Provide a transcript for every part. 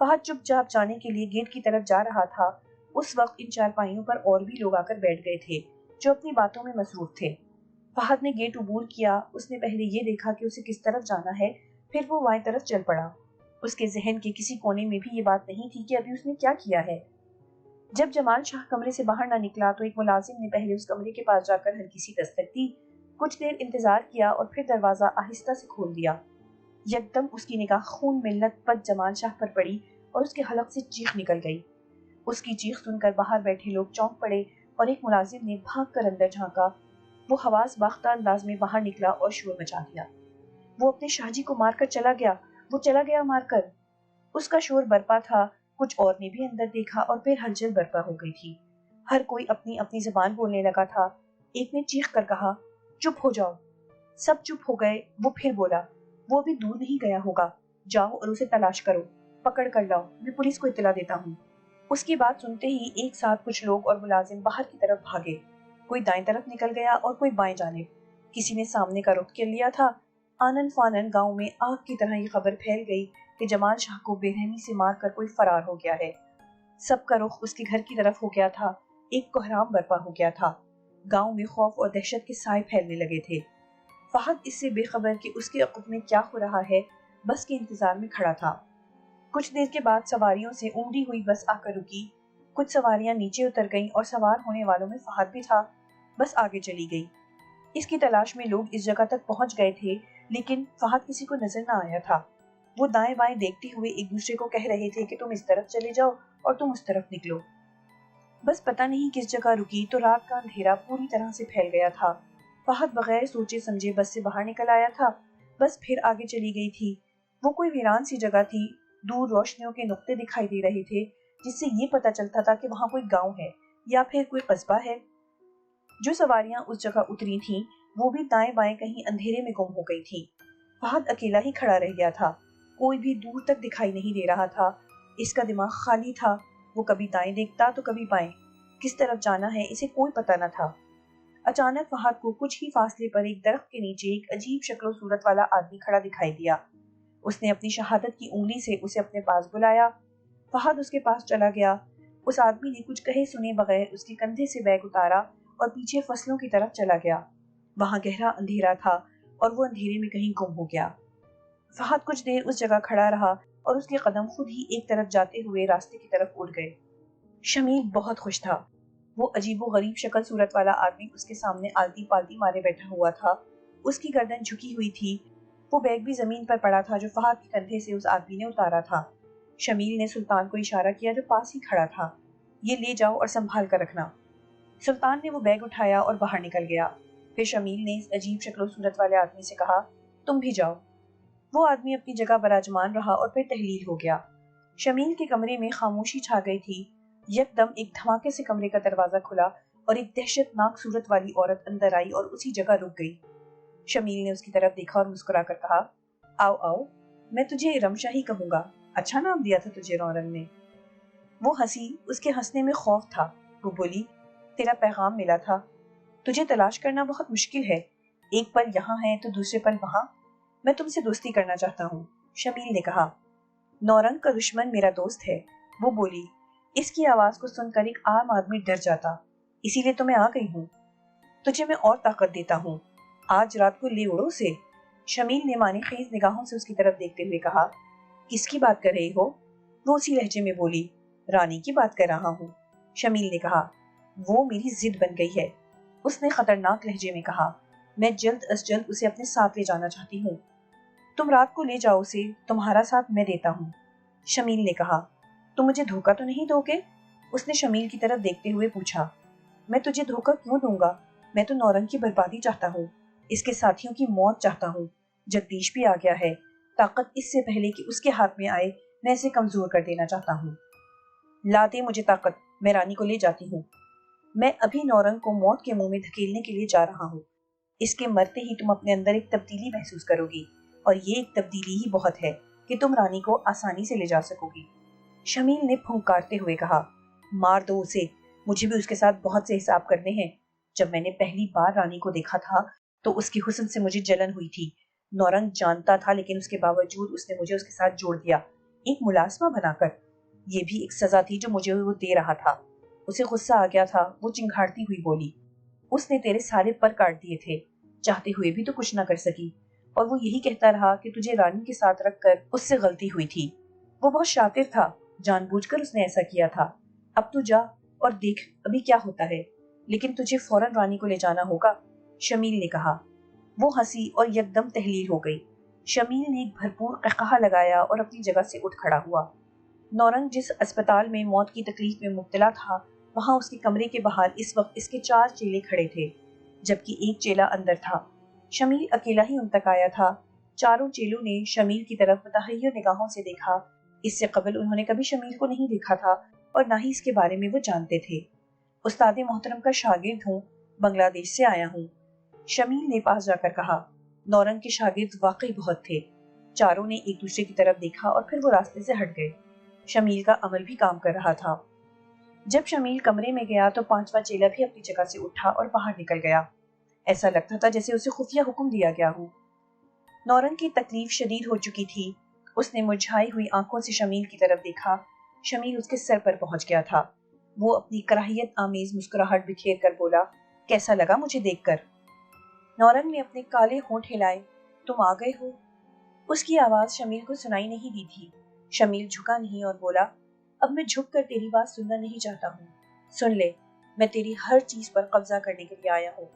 فہد چپ چاپ جانے کے لیے گیٹ کی طرف جا رہا تھا، اس وقت ان چارپائیوں پر اور بھی لوگ آ کر بیٹھ گئے تھے جو اپنی باتوں میں مصروف تھے۔ فہد نے گیٹ عبور کیا۔ اس نے پہلے یہ دیکھا کہ اسے کس طرف جانا ہے، پھر وہ بائیں طرف چل پڑا۔ اس کے ذہن کے کسی کونے میں بھی یہ بات نہیں تھی کہ ابھی اس نے کیا کیا ہے۔ جب جمال شاہ کمرے سے باہر نہ نکلا تو ایک ملازم نے پہلے اس کمرے کے پاس جا کر ہلکی سی دستک دی، کچھ دیر انتظار کیا اور پھر دروازہ آہستہ سے کھول دیا۔ یکدم اس کی نگاہ خون میں لت پت جمال شاہ پر پڑی اور اس کے حلق سے چیخ نکل گئی۔ اس کی چیخ سن کر باہر بیٹھے لوگ چونک پڑے اور ایک ملازم نے بھاگ کر اندر جھانکا۔ وہ حواس باختہ انداز میں باہر نکلا اور شور مچا دیا۔ وہ اپنے شاہ جی کو مار کر چلا گیا، وہ چلا گیا مار کر۔ اس کا شور برپا تھا۔ کچھ اور نے بھی اندر دیکھا اور پھر ہلچل برپا ہو گئی تھی۔ ہر کوئی اپنی اپنی زبان بولنے لگا تھا۔ ایک نے چیخ کر کہا، چپ ہو جاؤ۔ سب چپ ہو گئے۔ وہ پھر بولا، وہ ابھی دور نہیں گیا ہوگا، جاؤ اور اسے تلاش کرو، پکڑ کر لاؤ، میں پولیس کو اطلاع دیتا ہوں۔ اس کی بات سنتے ہی ایک ساتھ کچھ لوگ اور ملازم باہر کی طرف بھاگے۔ کوئی دائیں طرف نکل گیا اور کوئی بائیں جانب۔ کسی نے سامنے کا رخ کر لیا تھا۔ آنن فانن گاؤں میں آگ کی طرح یہ خبر پھیل گئی کہ جمال شاہ کو بے رحمی سے مار کر کوئی فرار ہو گیا ہے۔ سب کا رخ اس کے گھر کی طرف ہو گیا تھا۔ ایک کوہرام برپا ہو گیا تھا۔ گاؤں میں خوف اور دہشت کے سائے پھیلنے لگے تھے۔ فہد اس سے بے خبر کہ اس کے عقب میں کیا ہو رہا ہے، بس کے انتظار میں کھڑا تھا۔ کچھ دیر کے بعد سواریوں سے اونڈی ہوئی بس آ کر رکی۔ کچھ سواریاں نیچے اتر گئیں اور سوار ہونے والوں میں فہد بھی تھا۔ بس آگے چلی گئی۔ اس کی تلاش میں لوگ اس جگہ تک پہنچ گئے تھے، لیکن فہد کسی کو نظر نہ آیا تھا۔ وہ دائیں بائیں دیکھتے ہوئے ایک دوسرے کو کہہ رہے تھے کہ تم اس طرف چلے جاؤ اور تم اس طرف نکلو۔ بس پتہ نہیں کس جگہ رکی تو رات کا اندھیرا پوری طرح سے پھیل گیا تھا۔ فہد بغیر سوچے سمجھے بس سے باہر نکل آیا تھا۔ بس پھر آگے چلی گئی تھی۔ وہ کوئی ویران سی جگہ تھی۔ دور روشنیوں کے نقطے دکھائی دے رہے تھے جس سے یہ پتہ چلتا تھا کہ وہاں کوئی گاؤں ہے یا پھر کوئی قصبہ ہے۔ جو سواریاں اس جگہ اتری تھیں وہ بھی دائیں بائیں کہیں اندھیرے میں گم ہو گئی تھیں۔ فہد اکیلا ہی کھڑا رہ گیا تھا۔ کوئی بھی دور تک دکھائی نہیں دے رہا تھا۔ اس کا دماغ خالی تھا۔ وہ کبھی دائیں دیکھتا تو کبھی بائیں۔ کس طرف جانا ہے اسے کوئی پتہ نہ تھا۔ اچانک فہد کو کچھ ہی فاصلے پر ایک درخت کے نیچے ایک عجیب شکل و صورت والا آدمی کھڑا دکھائی دیا۔ اس نے اپنی شہادت کی انگلی سے اسے اپنے پاس بلایا۔ فہد اس کے پاس چلا گیا۔ اس آدمی نے کچھ کہے سنے بغیر اس کے کندھے سے بیگ اتارا اور پیچھے فصلوں کی طرف چلا گیا۔ وہاں گہرا اندھیرا تھا اور وہ اندھیرے میں کہیں گم ہو گیا۔ فہد کچھ دیر اس جگہ کھڑا رہا اور اس کے قدم خود ہی ایک طرف جاتے ہوئے راستے کی طرف اڑ گئے۔ شمیل بہت خوش تھا۔ وہ عجیب و غریب شکل صورت والا آدمی اس کے سامنے آلتی پالتی مارے بیٹھا ہوا تھا۔ اس کی گردن جھکی ہوئی تھی۔ وہ بیگ بھی زمین پر پڑا تھا جو فہد کے کندھے سے اس آدمی نے اتارا تھا۔ شمیل نے سلطان کو اشارہ کیا جو پاس ہی کھڑا تھا، یہ لے جاؤ اور سنبھال کر رکھنا۔ سلطان نے وہ بیگ اٹھایا اور باہر نکل گیا۔ پھر شمیل نے اس عجیب شکل و صورت والے آدمی سے کہا، تم بھی جاؤ۔ وہ آدمی اپنی جگہ براجمان رہا اور پھر تحلیل ہو گیا۔ شمیل کے کمرے میں خاموشی چھا گئی تھی۔ یکدم ایک دھماکے سے کمرے کا دروازہ کھلا اور ایک دہشت ناک صورت والی عورت اندر آئی اور اسی جگہ رک گئی۔ شمیل نے اس کی طرف دیکھا اور مسکرا کر کہا، آؤ آؤ، میں تجھے رمشا ہی کہوں گا، اچھا نام دیا تھا تجھے رونن نے۔ وہ ہنسی، اس کے ہنسنے میں خوف تھا۔ وہ بولی، تیرا پیغام ملا تھا، تجھے تلاش کرنا بہت مشکل ہے، ایک پل یہاں ہے تو دوسرے پل وہاں، میں تم سے دوستی کرنا چاہتا ہوں۔ شمیل نے کہا، نورنگ کا دشمن میرا دوست ہے۔ وہ بولی، اس کی آواز کو سن کر ایک عام آدمی ڈر جاتا، اسی لیے تو میں آ گئی ہوں، تجھے میں اور طاقت دیتا ہوں، آج رات کو لے اڑو اسے۔ شمیل نے معنی خیز نگاہوں سے اس کی طرف دیکھتے ہوئے کہا، کس کی بات کر رہی ہو؟ وہ اسی لہجے میں بولی، رانی کی بات کر رہا ہوں۔ شمیل نے کہا، وہ میری ضد بن گئی ہے۔ اس نے خطرناک لہجے میں کہا، میں جلد از جلد اسے اپنے ساتھ لے جانا چاہتی ہوں، تم رات کو لے جاؤ اسے، تمہارا ساتھ میں دیتا ہوں۔ شمیل نے کہا، تم مجھے دھوکہ تو نہیں دو گے؟ اس نے شمیل کی طرف دیکھتے ہوئے پوچھا، میں تجھے دھوکہ کیوں دوں گا؟ میں تو نورنگ کی بربادی چاہتا ہوں، اس کے ساتھیوں کی موت چاہتا ہوں۔ جگدیش بھی آ گیا ہے، طاقت اس سے پہلے کہ اس کے ہاتھ میں آئے میں اسے کمزور کر دینا چاہتا ہوں۔ لا دے مجھے طاقت، میں رانی کو لے جاتی ہوں۔ میں ابھی نورنگ کو موت کے منہ میں دھکیلنے کے لیے جا رہا ہوں۔ اس کے مرتے ہی تم اپنے اندر ایک تبدیلی محسوس کرو گی، اور یہ ایک تبدیلی ہی بہت ہے کہ تم رانی کو آسانی سے لے جا سکو گی۔ شمیل نے پھنکارتے ہوئے کہا، مار دو اسے، مجھے بھی اس کے ساتھ بہت سے حساب کرنے ہیں۔ جب میں نے پہلی بار رانی کو دیکھا تھا تو اس کے حسن سے مجھے جلن ہوئی تھی۔ نورنگ جانتا تھا لیکن اس کے باوجود اس نے مجھے اس کے ساتھ جوڑ دیا۔ ایک ملازمہ بنا کر۔ یہ بھی ایک سزا تھی جو مجھے وہ دے رہا تھا۔ اسے غصہ آ گیا تھا، وہ چنگھاڑتی ہوئی بولی، اس نے تیرے سارے پر کاٹ دیے تھے، چاہتے ہوئے بھی تو کچھ نہ کر سکی، اور وہ یہی کہتا رہا کہ تجھے رانی کے ساتھ رکھ کر اس سے غلطی ہوئی تھی۔ وہ بہت شاطر تھا، جان بوجھ کر اس نے ایسا کیا تھا۔ اب تو جا اور دیکھ ابھی کیا ہوتا ہے، لیکن تجھے فوراً رانی کو لے جانا ہوگا، شمیل نے کہا۔ وہ ہنسی اور یکدم تحلیل ہو گئی۔ شمیل نے ایک بھرپور قہقہا لگایا اور اپنی جگہ سے اٹھ کھڑا ہوا۔ نورنگ جس اسپتال میں موت کی تکلیف میں مبتلا تھا، وہاں اس کے کمرے کے باہر اس وقت اس کے 4 چیلے کھڑے تھے، جبکہ ایک چیلا اندر تھا۔ شمیل اکیلا ہی ان تک آیا تھا۔ چاروں چیلوں نے شمیل کی طرف متحیر نگاہوں سے دیکھا۔ اس سے قبل انہوں نے کبھی شمیل کو نہیں دیکھا تھا اور نہ ہی اس کے بارے میں وہ جانتے تھے۔ استاد محترم کا شاگرد ہوں، بنگلہ دیش سے آیا ہوں، شمیل نے پاس جا کر کہا۔ نورنگ کے شاگرد واقعی بہت تھے۔ چاروں نے ایک دوسرے کی طرف دیکھا اور پھر وہ راستے سے ہٹ گئے۔ شمیل کا عمل بھی کام کر رہا تھا۔ جب شمیل کمرے میں گیا تو 5واں چیلا بھی اپنی جگہ سے اٹھا اور باہر نکل گیا۔ ایسا لگتا تھا جیسے اسے خفیہ حکم دیا گیا ہو۔ نورنگ کی تکلیف شدید ہو چکی تھی۔ اس نے مرجھائی ہوئی آنکھوں سے شمیل کی طرف دیکھا۔ شمیل اس کے سر پر پہنچ گیا تھا۔ وہ اپنی کراہیت آمیز مسکراہٹ بکھیر کر بولا، کیسا لگا مجھے دیکھ کر؟ نورنگ نے اپنے کالے ہونٹ ہلائے، تم آ گئے ہو؟ اس کی آواز شمیل کو سنائی نہیں دی تھی۔ شمیل جھکا نہیں اور بولا، اب میں جھک کر تیری بات سننا نہیں چاہتا ہوں۔ سن لے، میں تیری ہر چیز پر قبضہ کرنے کے لیے آیا ہوں۔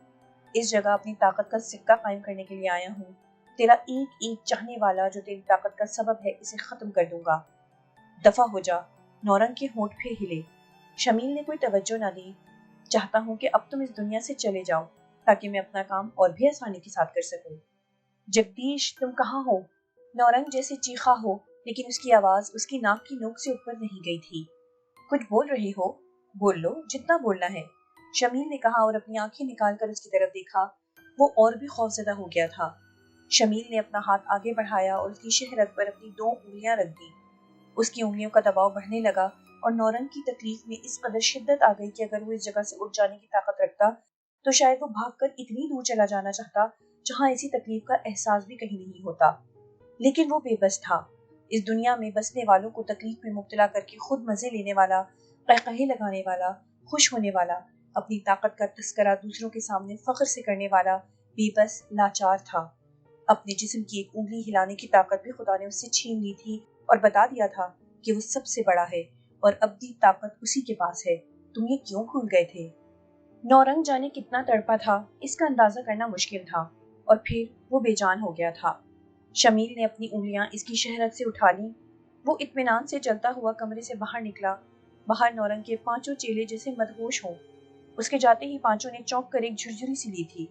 اس جگہ اپنی طاقت کا سکہ قائم کرنے کے لیے آیا ہوں۔ تیرا ایک ایک چاہنے والا جو تیری طاقت کا سبب ہے، اسے ختم کر دوں گا۔ دفع ہو جا۔ نورنگ کے ہونٹ پھر ہلے۔ شمیل نے کوئی توجہ نہ دی۔ چاہتا ہوں کہ اب تم اس دنیا سے چلے جاؤ تاکہ میں اپنا کام اور بھی آسانی کے ساتھ کر سکوں۔ جگدیش، تم کہاں ہو؟ نورنگ جیسے چیخا ہو، لیکن اس کی آواز اس کی ناک کی نوک سے اوپر نہیں گئی تھی۔ کچھ بول رہے ہو؟ بول لو جتنا بولنا ہے، شمیل نے کہا اور اپنی آنکھیں نکال کر اس کی طرف دیکھا۔ وہ اور بھی خوفزدہ ہو گیا تھا۔ شمیل نے اپنا ہاتھ آگے بڑھایا اور اس کی شہرت پر اپنی 2 انگلیاں رکھ دیں۔ اس کی انگلیوں کا دباؤ بڑھنے لگا اور نورنگ کی تکلیف میں اس قدر شدت آ گئی کہ اگر وہ اس جگہ سے اٹھ جانے کی طاقت رکھتا تو شاید وہ بھاگ کر اتنی دور چلا جانا چاہتا جہاں ایسی تکلیف کا احساس بھی کہیں نہیں ہوتا۔ لیکن وہ بے بس تھا۔ اس دنیا میں بسنے والوں کو تکلیف میں مبتلا کر کے خود مزے لینے والا، قہقہے لگانے والا، خوش ہونے والا، اپنی طاقت کا تذکرہ دوسروں کے سامنے فخر سے کرنے والا بے بس لاچار تھا۔ اپنے جسم کی ایک انگلی ہلانے کی طاقت بھی خدا نے اس سے چھین لی تھی اور بتا دیا تھا کہ وہ سب سے بڑا ہے اور ابدی طاقت اسی کے پاس ہے۔ تم یہ کیوں بھول گئے تھے؟ نورنگ جانے کتنا تڑپا تھا، اس کا اندازہ کرنا مشکل تھا، اور پھر وہ بے جان ہو گیا تھا۔ شمیل نے اپنی انگلیاں اس کی شہرت سے اٹھا لیں۔ وہ اطمینان سے چلتا ہوا کمرے سے باہر نکلا۔ باہر نورنگ کے 5 چیلے جیسے مدہوش ہوں۔ اس کے جاتے ہی 5 نے چونک کر ایک جھرجھری سی لی تھی۔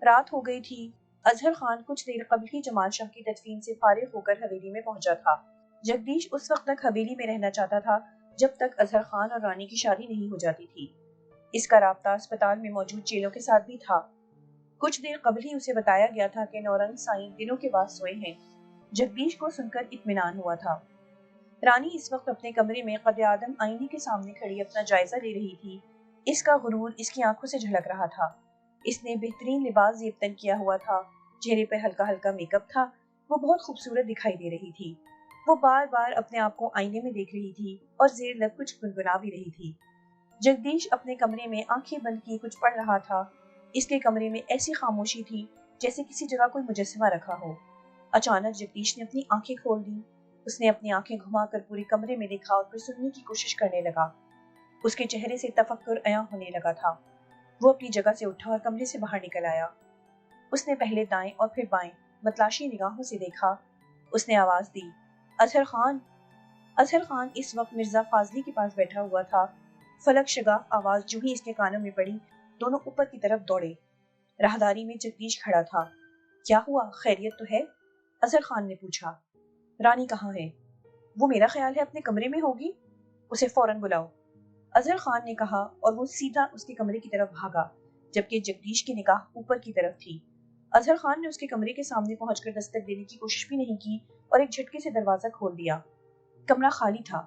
رات ہو گئی تھی۔ اظہر خان کچھ دیر قبل ہی جمال شاہ کی تدفین سے فارغ ہو کر حویلی میں پہنچا تھا۔ جگدیش اس وقت تک حویلی میں رہنا چاہتا تھا جب تک اظہر خان اور رانی کی شادی نہیں ہو جاتی تھی۔ اس کا رابطہ اسپتال میں موجود چیلوں کے ساتھ بھی تھا۔ کچھ دیر قبل ہی اسے بتایا گیا تھا کہ نورنگ سائیں دنوں کے بعد سوئے ہیں۔ جگدیش کو سن کر اطمینان ہوا تھا۔ رانی اس وقت اپنے کمرے میں قد آدم آئینے کے سامنے کھڑی اپنا جائزہ لے رہی تھی۔ اس کا غرور اس کی آنکھوں سے جھلک رہا تھا۔ اس نے بہترین لباس زیب تن کیا ہوا تھا، چہرے پہ ہلکا ہلکا میک اپ تھا۔ وہ بہت خوبصورت دکھائی دے رہی تھی۔ وہ بار بار اپنے آپ کو آئینے میں دیکھ رہی تھی اور زیر لب کچھ گنگنا بھی رہی تھی۔ جگدیش اپنے کمرے میں آنکھیں بند کیے کچھ پڑھ رہا تھا۔ اس کے کمرے میں ایسی خاموشی تھی جیسے کسی جگہ کوئی مجسمہ رکھا ہو۔ اچانک جگدیش نے اپنی آنکھیں کھول دی۔ اس نے اپنی آنکھیں گھما کر پورے کمرے میں دیکھا اور پھر سننے کی کوشش کرنے لگا۔ اس کے چہرے سے تفکر عیاں ہونے لگا تھا۔ وہ اپنی جگہ سے اٹھا اور کمرے سے باہر نکل آیا۔ اس نے پہلے دائیں اور پھر بائیں متلاشی نگاہوں سے دیکھا۔ اس نے آواز دی، اظہر خان۔ اظہر خان اس وقت مرزا فاضلی کے پاس بیٹھا ہوا تھا۔ فلک شگاف آواز جو ہی اس کے کانوں میں پڑی، دونوں اوپر کی طرف دوڑے۔ راہداری میں جگدیش کھڑا تھا۔ کیا ہوا، خیریت تو ہے؟ اظہر خان نے پوچھا۔ رانی کہاں ہے؟ وہ میرا خیال ہے اپنے کمرے میں ہوگی، اسے فوراً بلاؤ، اظہر خان نے کہا اور وہ سیدھا اس کے کمرے کی طرف بھاگا، جبکہ جگدیش کی نگاہ اوپر کی طرف تھی۔ اظہر خان نے اس کے کمرے کے سامنے پہنچ کر دستک دینے کی کوشش بھی نہیں کی اور ایک جھٹکے سے دروازہ کھول دیا۔ کمرہ خالی تھا۔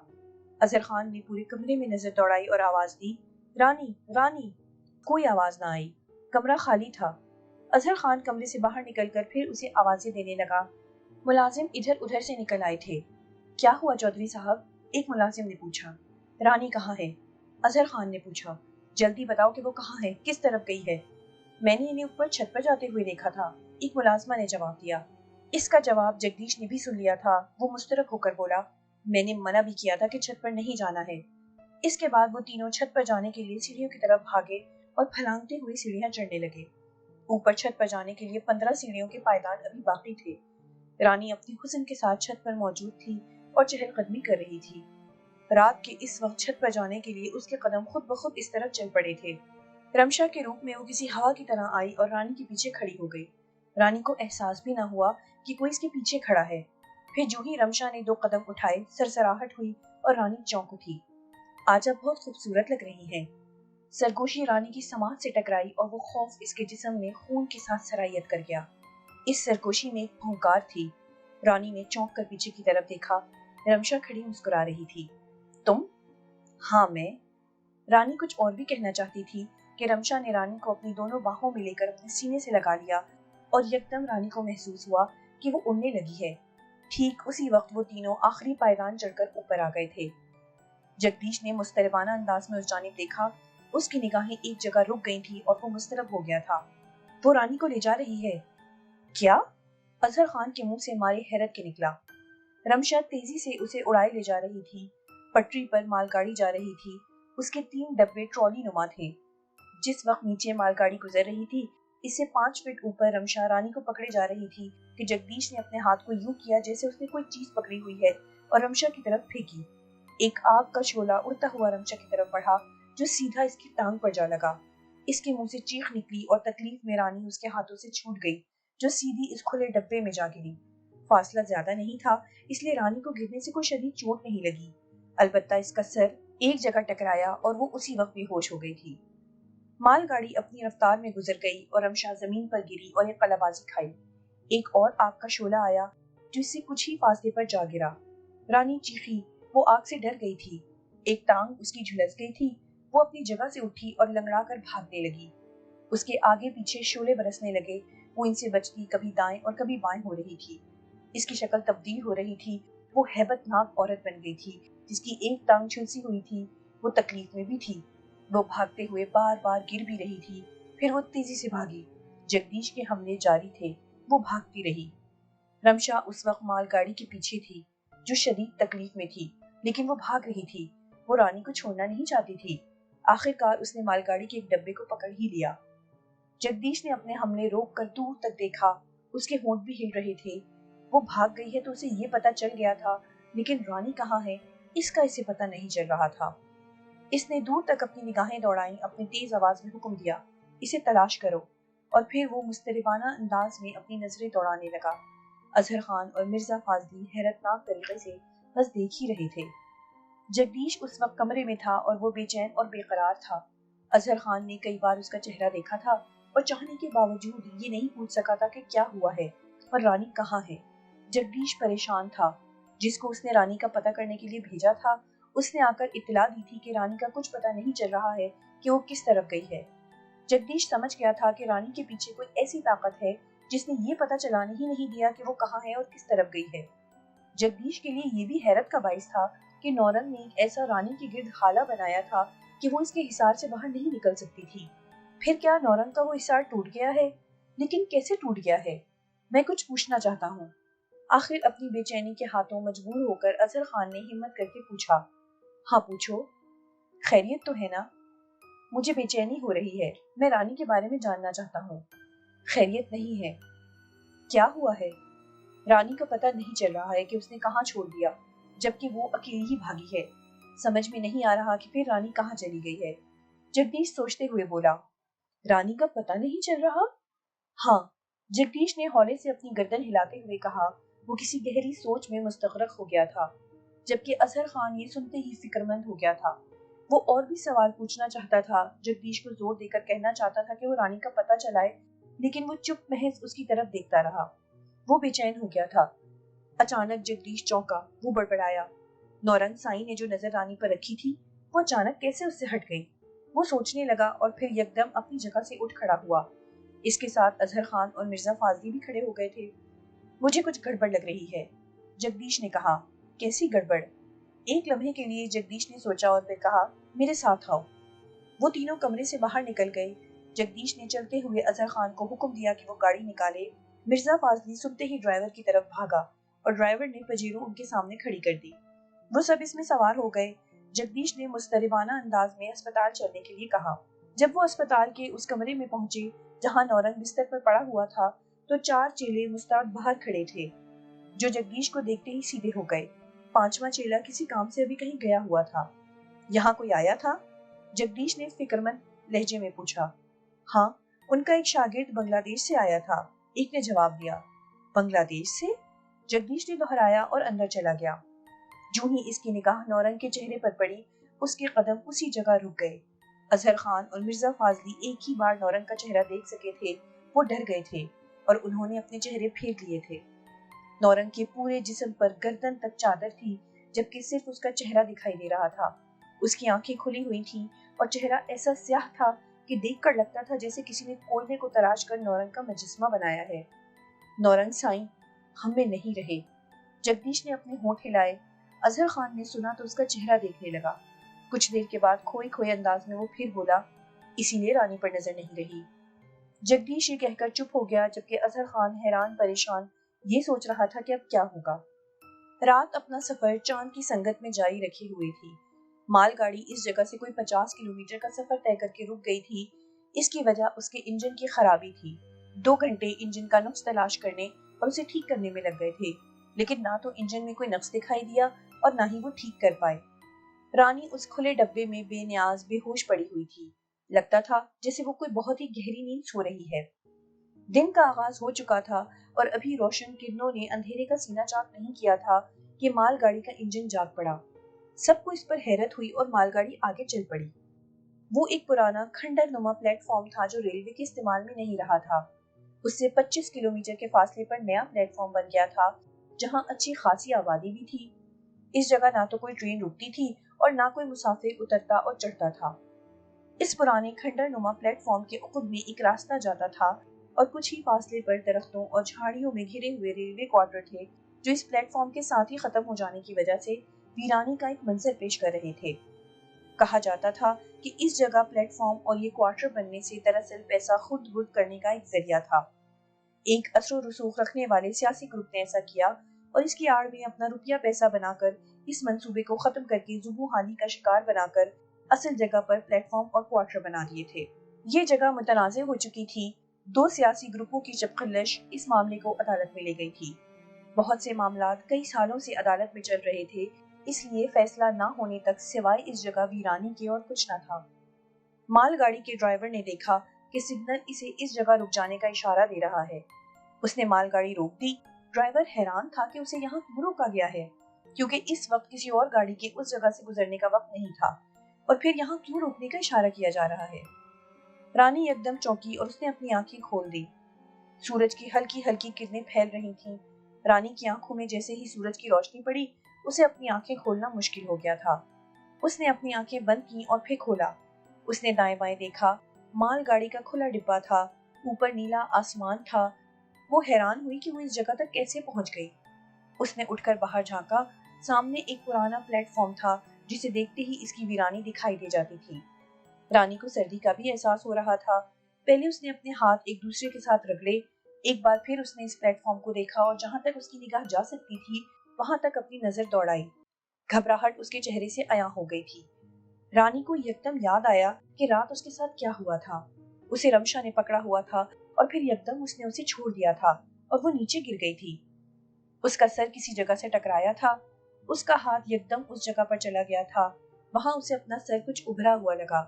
اظہر خان نے پورے کمرے میں نظر دوڑائی اور آواز دی، رانی، رانی۔ کوئی آواز نہ آئی۔ کمرہ خالی تھا۔ اظہر خان کمرے سے باہر نکل کر پھر اسے آوازیں دینے لگا۔ ملازم ادھر ادھر سے نکل آئے تھے۔ क्या हुआ चौधरी साहब? एक मुलाजिम ने पूछा। रानी कहाँ है? अजहर खान ने पूछा। जल्दी बताओ कि वो कहाँ है, किस तरफ गई है? मैंने इन्हें ऊपर छत पर जाते हुए देखा था, एक मुलाजमा ने जवाब दिया। इसका जवाब जगदीश ने भी सुन लिया था। वो मुस्तरक होकर बोला, मैंने मना भी किया था कि छत पर नहीं जाना है। इसके बाद वो तीनों छत पर जाने के लिए सीढ़ियों की तरफ भागे और फलांगते हुए सीढ़ियां चढ़ने लगे। ऊपर छत पर जाने के लिए 15 सीढ़ियों के पायदान अभी बाकी थे। रानी अपनी हुस्न के साथ छत पर मौजूद थी और चहलकदमी कर रही थी। रात के इस वक्त छत पर जाने के लिए उसके कदम खुद ब खुद इस तरफ चल पड़े थे। रमशा के रूप में वो किसी हवा की तरह आई और रानी के पीछे खड़ी हो गई। रानी को एहसास भी न हुआ कि कोई इसके पीछे खड़ा है। फिर जो ही रमशा ने 2 कदम उठाए, सरसराहट हुई और रानी चौंक उठी। आज आप बहुत खूबसूरत लग रही हैं। सरगोशी रानी की समाज से टकराई और वो खौफ इसके जिस्म में खून के साथ सरायत कर गया। इस सरगोशी में एक भौंकार थी। रानी ने चौंक कर पीछे की तरफ देखा। रमशा खड़ी मुस्कुरा रही थी। तुम? हाँ मैं। रानी कुछ और भी कहना चाहती थी कि रमशा ने रानी को अपनी दोनों बाहों में लेकर अपने सीने से लगा लिया और यकदम रानी को महसूस हुआ कि वो उड़ने लगी है। ठीक उसी वक्त वो तीनों आखिरी पायदान चढ़कर ऊपर आ गए थे। जगदीश ने मुस्तरबाना अंदाज में उस जानिब देखा। उसकी निगाहें एक जगह रुक गई थी और वो मुस्तरब हो गया था। वो रानी को ले जा रही है। क्या? अजहर खान के मुंह से मारे हैरत के निकला। रमशा तेजी से उसे उड़ाए ले जा रही थी। पटरी पर मालगाड़ी जा रही थी। उसके 3 डब्बे ट्रॉली नुमा थे। जिस वक्त नीचे मालगाड़ी गुजर रही थी, इससे 5 फीट ऊपर रमशा रानी को पकड़े जा रही थी कि जगदीश ने अपने हाथ को यूं किया जैसे उसने कोई चीज पकड़ी हुई है और रमशा की तरफ फेंकी। एक आग का शोला उड़ता हुआ रमशा की तरफ बढ़ा जो सीधा इसकी टांग पर जा लगा। इसके मुंह से चीख निकली और तकलीफ में रानी उसके हाथों से छूट गई जो सीधी इस खुले डब्बे में जा गिरी। फासला ज्यादा नहीं था, इसलिए रानी को गिरने से कोई शदीद चोट नहीं लगी। अलबत्ता इसका सर एक जगह टकराया और वो उसी वक्त बेहोश हो गई थी। मालगाड़ी अपनी रफ्तार में गुजर गई और रमशा जमीन पर गिरी और एक कलाबाजी खाई। एक और आग का शोला आया जिससे कुछ ही फासले पर जा गिरा। रानी चीखी। वो आग से डर गई थी। एक टांग उसकी झुलस गई थी। वो अपनी जगह से उठी और लंगड़ा कर भागने लगी। उसके आगे पीछे शोले बरसने लगे। वो इनसे बचती कभी दाएं और कभी बाएं हो रही थी। इसकी शक्ल तब्दील हो रही थी। वो हैबतनाक औरत बन गई थी जिसकी एक टांग झुलसी हुई थी। वो तकलीफ में भी थी। वो भागते हुए बार बार गिर भी रही थी। फिर वो तेजी से भागी। जगदीश के हमले जारी थे। वो भागती रही। रमशा उस वक्त मालगाड़ी के पीछे थी जो शदीद तकलीफ में थी, लेकिन वो भाग रही थी। वो रानी को छोड़ना नहीं चाहती थी। आखिरकार उसने मालगाड़ी के एक डब्बे को पकड़ ही लिया। जगदीश ने अपने हमले रोक कर दूर तक देखा। उसके होंठ भी हिल रहे थे। वो भाग गई है तो उसे ये पता चल गया था, लेकिन रानी कहाँ है इसका इसे पता नहीं चल रहा था। इसने दूर तक अपनी निगाहें दौड़ाई, अपनी तेज आवाज में हुक्म दिया, इसे तलाश करो। और फिर वो मुस्तरिबाना अंदाज में अपनी नजरें दौड़ाने लगा। अजहर खान और मिर्जा फाजली हैरतनाक तरीके से बस देख ही रहे थे। जगदीश उस वक्त कमरे में था और वो बेचैन और बेकरार था। अजहर खान ने कई बार उसका चेहरा देखा था और चाहने के बावजूद ये नहीं पूछ सका था कि क्या हुआ है और रानी कहाँ है। जगदीश परेशान था। जिसको उसने रानी का पता करने के लिए भेजा था, उसने आकर इत्तला दी थी कि रानी का कुछ पता नहीं चल रहा है कि वो किस तरफ गई है। जगदीश समझ गया था कि रानी के पीछे कोई ऐसी ताकत है जिसने ये पता चलाने ही नहीं दिया कि वो कहाँ है और किस तरफ गई है। जगदीश के लिए ये भी हैरत का बाइस था कि नौरंग ने एक ऐसा रानी के गिर्द हाला बनाया था कि वो इसके हिसार से बाहर नहीं निकल सकती थी। फिर क्या नौरंग का वो हिसार टूट गया है? लेकिन कैसे टूट गया है? मैं कुछ पूछना चाहता हूँ। आखिर अपनी बेचैनी के हाथों मजबूर होकर अजहर खान ने हिम्मत करके पूछा। हाँ पूछो। खैरियत तो है ना? मुझे बेचैनी हो रही है। मैं रानी के बारे में जानना चाहता हूँ। खैरियत नहीं है। क्या हुआ है? रानी का पता नहीं चल रहा है कि उसने कहाँ छोड़ दिया, जबकि वो अकेली ही भागी है। समझ में नहीं आ रहा कि फिर रानी कहाँ चली गई है। जगदीश सोचते हुए बोला, रानी का पता नहीं चल रहा? हाँ। जगदीश ने हौले से अपनी गर्दन हिलाते हुए कहा। वो किसी गहरी सोच में मुस्तगरक हो गया था, जबकि अजहर खान ये सुनते ही फिक्रमंद हो गया था। वो और भी सवाल पूछना चाहता था। जगदीश को जोर देकर कहना चाहता था कि वो रानी का पता चलाए, लेकिन वो चुप महज उसकी तरफ देखता रहा। वो बेचैन हो गया था। अचानक जगदीश चौंका। वो बड़बड़ाया, नौरंग साई ने जो नजर रानी पर रखी थी वो अचानक कैसे उससे हट गई? वो सोचने लगा और फिर यकदम अपनी जगह से उठ खड़ा हुआ। इसके साथ अजहर खान और मिर्जा फाजली भी खड़े हो गए थे। मुझे कुछ गड़बड़ लग रही है, जगदीश ने कहा। कैसी गड़बड़। एक लम्हे के लिए जगदीश ने सोचा और फिर कहा, मेरे साथ आओ। वो तीनों कमरे से बाहर निकल गए। जगदीश ने चलते हुए अजहर खान को हुक्म दिया कि वो गाड़ी निकाले। मिर्जा फाजली सुनते ही ड्राइवर की तरफ भागा और ड्राइवर ने पजेरो उनके सामने खड़ी कर दी। वो सब इसमें सवार हो गए। जगदीश ने मुस्तरिबाना अंदाज में अस्पताल चलने के लिए कहा। जब वो अस्पताल के उस कमरे में पहुंचे जहां नौरंग बिस्तर पर पड़ा हुआ था, तो 4 चेले मुस्ताद बाहर खड़े थे, जो जगदीश को देखते ही सीधे हो गए। 5वां चेला किसी काम से अभी कहीं गया हुआ था। यहाँ कोई आया था? जगदीश ने फिक्रमंद लहजे में पूछा। हाँ, उनका एक शागिर्द बांग्लादेश से आया था, एक ने जवाब दिया। बांग्लादेश से? जगदीश ने दोहराया और अंदर चला गया। जो ही इसकी निगाह नौरंग के चेहरे पर पड़ी, उसके कदम उसी जगह रुक गए। अजहर खान और मिर्जा फाजली एक ही बार नौरंग का चेहरा देख सके थे। वो डर गए थे और उन्होंने अपने चेहरे फेर लिए थे। नौरंग के पूरे जिस्म पर गर्दन तक चादर थी, जबकि सिर्फ उसका चेहरा दिखाई दे रहा था। उसकी आंखें खुली हुई थीं और चेहरा ऐसा स्याह था कि देखकर लगता था जैसे किसी ने कोयले को तराश कर नौरंग का मुजस्मा बनाया है। नौरंग साईं, हम में नहीं रहे। जगदीश ने अपने होंठ हिलाए। अजहर खान ने सुना तो उसका चेहरा देखने लगा। कुछ देर के बाद खोए खोए अंदाज में वो फिर बोला, इसीलिए रानी पर नजर नहीं रही। जगदीश ये कहकर चुप हो गया, जबकि अजहर खान हैरान परेशान ये सोच रहा था कि अब क्या होगा। रात अपना सफर चांद की संगत में जारी रखे हुए थी। मालगाड़ी इस जगह से कोई 50 किलोमीटर का सफर तय करके रुक गई थी। इसकी वजह उसके इंजन की खराबी थी। 2 घंटे इंजन का नुक्स तलाश करने और उसे ठीक करने में लग गए थे, लेकिन ना तो इंजन में कोई नक्स दिखाई दिया और ना ही वो ठीक कर पाए। रानी उस खुले डब्बे में बेनियाज बेहोश पड़ी हुई थी। लगता था जैसे वो कोई बहुत ही गहरी नींद सो रही है। दिन का आगाज हो चुका था और अभी रोशन किरणों ने अंधेरे का सीना चाक नहीं किया था कि मालगाड़ी का इंजन जाग पड़ा। सबको इस पर हैरत हुई और मालगाड़ी आगे चल पड़ी। वो एक पुराना खंडर नुमा प्लेटफॉर्म था जो रेलवे के इस्तेमाल में नहीं रहा था। उससे 25 किलोमीटर के फासले पर नया प्लेटफॉर्म बन गया था, जहां अच्छी खासी आबादी भी थी। इस जगह ना तो कोई ट्रेन रुकती थी और ना कोई मुसाफिर उतरता और चढ़ता था। इस पुराने खंडर नुमा प्लेटफॉर्म के उकुब में एक रास्ता जाता था और कुछ ही फासले पर दरख्तों और झाड़ियों में घिरे हुए रेलवे क्वार्टर थे, जो इस प्लेटफॉर्म के साथ ही खत्म हो जाने की वजह से वीरानी का एक मंजर पेश कर रहे थे। कहा जाता था कि इस जगह प्लेटफॉर्म और ये क्वार्टर बनने से दरअसल पैसा खुद बुर्द करने का एक जरिया था। एक असर रसूख रखने वाले सियासी ग्रुप ने ऐसा किया और इसकी आड़ में अपना रुपया पैसा बनाकर इस मंसूबे को खत्म करके जुबू हाली का शिकार बनाकर असल जगह पर प्लेटफॉर्म और क्वार्टर बना दिए थे। ये जगह मुतनाज़ हो चुकी थी। 2 सियासी ग्रुपों की चपखलश इस मामले को अदालत में ले गई थी। बहुत से मामलात कई सालों से अदालत में चल रहे थे, इसलिए फैसला ना होने तक सिवाय इस जगह वीरानी के और कुछ न था। मालगाड़ी के ड्राइवर ने देखा कि सिग्नल इसे इस जगह रुक जाने का इशारा दे रहा है। उसने मालगाड़ी रोक दी। ड्राइवर हैरान था कि उसे यहाँ क्यों रोका गया है, क्योंकि इस वक्त किसी और गाड़ी के उस जगह से गुजरने का वक्त नहीं था, और फिर यहाँ क्यों रोकने का इशारा किया जा रहा है। रानी एकदम चौंकी और उसने अपनी आंखें खोल दी। सूरज की हल्की हल्की किरणें फैल रही थीं। रानी की आंखों में जैसे ही सूरज की रोशनी पड़ी, उसे अपनी आंखें खोलना मुश्किल हो गया था। उसने अपनी आंखें बंद की और फिर खोला। उसने दाएं बाएं देखा। मालगाड़ी का खुला डिब्बा था, ऊपर नीला आसमान था। वो हैरान हुई कि वो इस जगह तक कैसे पहुंच गई। उसने उठकर बाहर झांका। सामने एक पुराना प्लेटफॉर्म था, जिसे देखते ही इसकी वीरानी दिखाई दे जाती थी। रानी को सर्दी का भी एहसास हो रहा था। पहले उसने अपने हाथ एक दूसरे के साथ रगड़े। एक बार फिर उसने इस प्लेटफॉर्म को देखा और जहां तक उसकी निगाह जा सकती थी वहां तक अपनी नजर दौड़ाई। घबराहट उसके चेहरे से अया हो गई थी। रानी को यकदम याद आया कि रात उसके साथ क्या हुआ था। उसे रमशा ने पकड़ा हुआ था और फिर यकदम उसने उसे छोड़ दिया था और वो नीचे गिर गई थी। उसका सर किसी जगह से टकराया था। उसका हाथ यकदम उस जगह पर चला गया था। वहां उसे अपना सर कुछ उभरा हुआ लगा।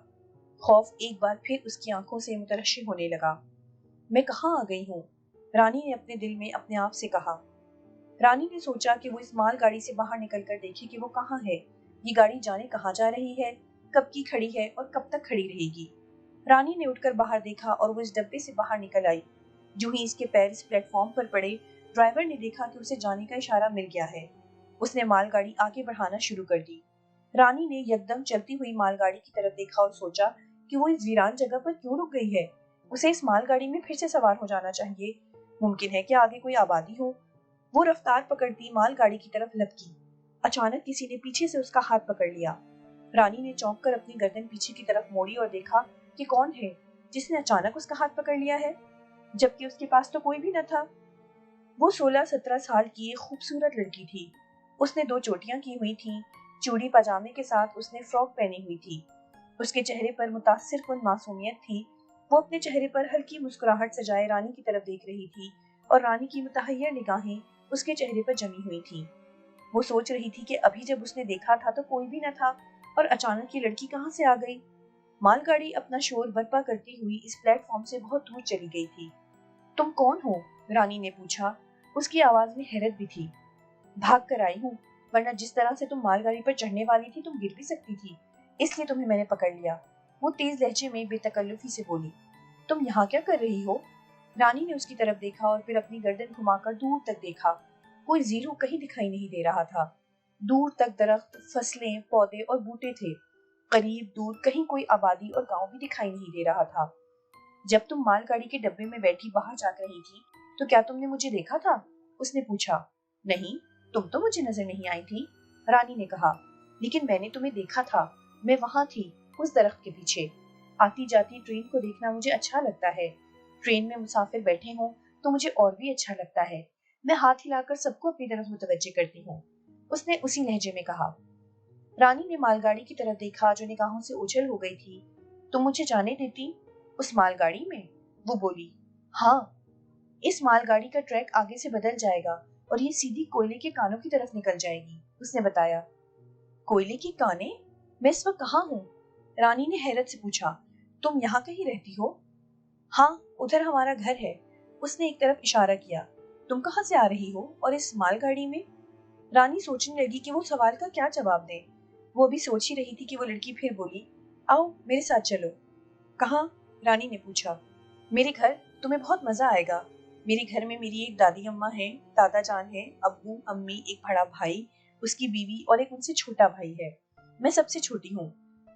खौफ एक बार फिर उसकी आंखों से मुतरश्शी होने लगा। मैं कहाँ आ गई हूँ? रानी ने अपने दिल में अपने आप से कहा। रानी ने सोचा कि वो इस मालगाड़ी से बाहर निकलकर देखे कि वो कहाँ है। ये गाड़ी जाने कहाँ जा रही है, कब की खड़ी है और कब तक खड़ी रहेगी। रानी ने उठकर बाहर देखा और वो इस डब्बे से बाहर निकल आई। जो ही इसके पैर इस प्लेटफॉर्म पर पड़े, ड्राइवर ने देखा कि उसे जाने का इशारा मिल गया है। उसने मालगाड़ी आगे बढ़ाना शुरू कर दी। रानी ने यकदम चलती हुई मालगाड़ी की तरफ देखा और सोचा कि वो इस वीरान जगह पर क्यों रुक गई है। उसे इस मालगाड़ी में फिर से सवार हो जाना चाहिए। मुमकिन है कि आगे कोई आबादी हो। वो रफ्तार पकड़ती मालगाड़ी की तरफ लपकी। अचानक किसी ने पीछे से उसका हाथ पकड़ लिया। रानी ने चौंक कर अपनी गर्दन पीछे की तरफ मोड़ी और देखा कि कौन है जिसने अचानक उसका हाथ पकड़ लिया है, जबकि उसके पास तो कोई भी न था। वो 16-17 साल की एक खूबसूरत लड़की थी। उसने 2 चोटियां की हुई थीं, चूड़ी पजामे के साथ उसने फ्रॉक पहनी हुई थी। उसके चेहरे पर मुतासिर कुन मासूमियत थी। वो अपने चेहरे पर हल्की मुस्कुराहट सजाए रानी की तरफ देख रही थी और रानी की मुतहय्यर निगाहें उसके चेहरे पर जमी हुई थीं। वो सोच रही थी कि अभी जब उसने देखा था तो कोई भी न था और अचानक ये लड़की कहाँ से आ गई। मालगाड़ी अपना शोर बर्पा करती हुई इस प्लेटफॉर्म से बहुत दूर चली गई थी। तुम कौन हो? रानी ने पूछा। उसकी आवाज में हैरत भी थी। भाग कर आई हूँ, वरना जिस तरह से तुम मालगाड़ी पर चढ़ने वाली थी तुम गिर भी सकती थी, इसलिए तुम्हें मैंने पकड़ लिया। वो तेज लहजे में बेतकल्लुफी से बोली। तुम यहाँ क्या कर रही हो? रानी ने उसकी तरफ देखा और फिर अपनी गर्दन घुमाकर दूर तक देखा। कोई जीरू कहीं दिखाई नहीं दे रहा था। दूर तक दरख्त, फसलें, पौधे और बूटे थे। करीब दूर कहीं कोई आबादी और गांव भी दिखाई नहीं दे रहा था। जब तुम मालगाड़ी के डब्बे में बैठी बाहर जा रही थी तो क्या तुमने मुझे देखा था? उसने पूछा। नहीं, तुम तो मुझे नजर नहीं आई थी, रानी ने कहा। लेकिन मैंने तुम्हें देखा था। मैं वहां थी, उस दरख्त के पीछे। आती जाती ट्रेन को देखना मुझे अच्छा लगता है। ट्रेन में मुसाफिर बैठे हों तो मुझे और भी अच्छा लगता है। मैं हाथ हिलाकर सबको अपनी तरफ मुतवज्जे करती हूँ, उसने उसी लहजे में कहा। रानी ने मालगाड़ी की तरफ देखा जो निगाहों से ओझल हो गई थी। तुम मुझे जाने देती उस मालगाड़ी में? वो बोली। हाँ, इस मालगाड़ी का ट्रैक आगे से बदल जाएगा और ये सीधी कोयले के कानों की तरफ निकल जाएगी, उसने बताया। कोयले के काने? मैं इस वक्त कहाँ हूँ? रानी ने हैरत से पूछा। तुम यहाँ कहीं रहती हो? हाँ, उधर हमारा घर है, उसने एक तरफ इशारा किया। तुम कहाँ से आ रही हो और इस मालगाड़ी में? रानी सोचने लगी कि वो सवाल का क्या जवाब दे। वो अभी सोच ही रही थी कि वो लड़की फिर बोली। आओ मेरे साथ चलो। कहाँ? रानी ने पूछा। मेरे घर, तुम्हें बहुत मजा आएगा। मेरे घर में मेरी एक दादी अम्मा है, दादा जान है, अब्बू, अम्मी, एक बड़ा भाई, उसकी बीवी और एक उनसे छोटा भाई है। मैं सबसे छोटी हूँ।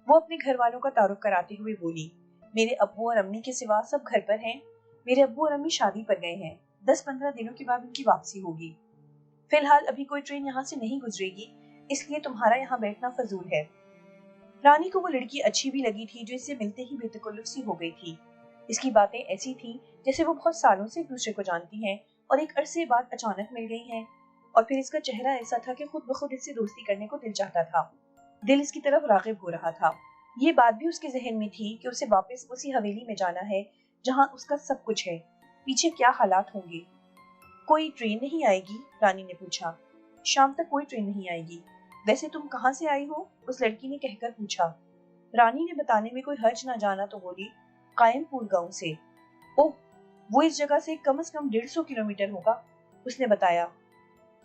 वो अपने घर वालों का तारुफ कराते हुए बोली। मेरे अब्बू और अम्मी के सिवा सब घर पर हैं। मेरे अब्बू और अम्मी शादी पर गए हैं। 10-15 दिनों के बाद उनकी वापसी होगी। फिलहाल अभी कोई ट्रेन यहाँ से नहीं गुजरेगी, इसलिए तुम्हारा यहाँ बैठना फजूल है। रानी को वो लड़की अच्छी भी लगी थी जो इससे मिलते ही बेतकल्लुफ सी हो गई थी। इसकी बातें ऐसी थी जैसे वो बहुत सालों से एक दूसरे को जानती हैं और एक अरसे बाद अचानक मिल गई हैं। और फिर इसका चेहरा ऐसा था कि खुद ब खुद इससे दोस्ती करने को दिल चाहता था। दिल इसकी तरफ रागिब हो रहा था। ये बात भी उसके जहन में थी कि उसे वापस उसी हवेली में जाना है जहाँ उसका सब कुछ है। पीछे क्या हालात होंगे। कोई ट्रेन नहीं आएगी? रानी ने पूछा। शाम तक कोई ट्रेन नहीं आएगी। वैसे तुम कहाँ से आई हो? उस लड़की ने कहकर पूछा। रानी ने बताने में कोई हर्ज ना जाना तो बोली। कायमपुर गांव से। ओह, वो इस जगह से कम से कम 150 किलोमीटर होगा, उसने बताया।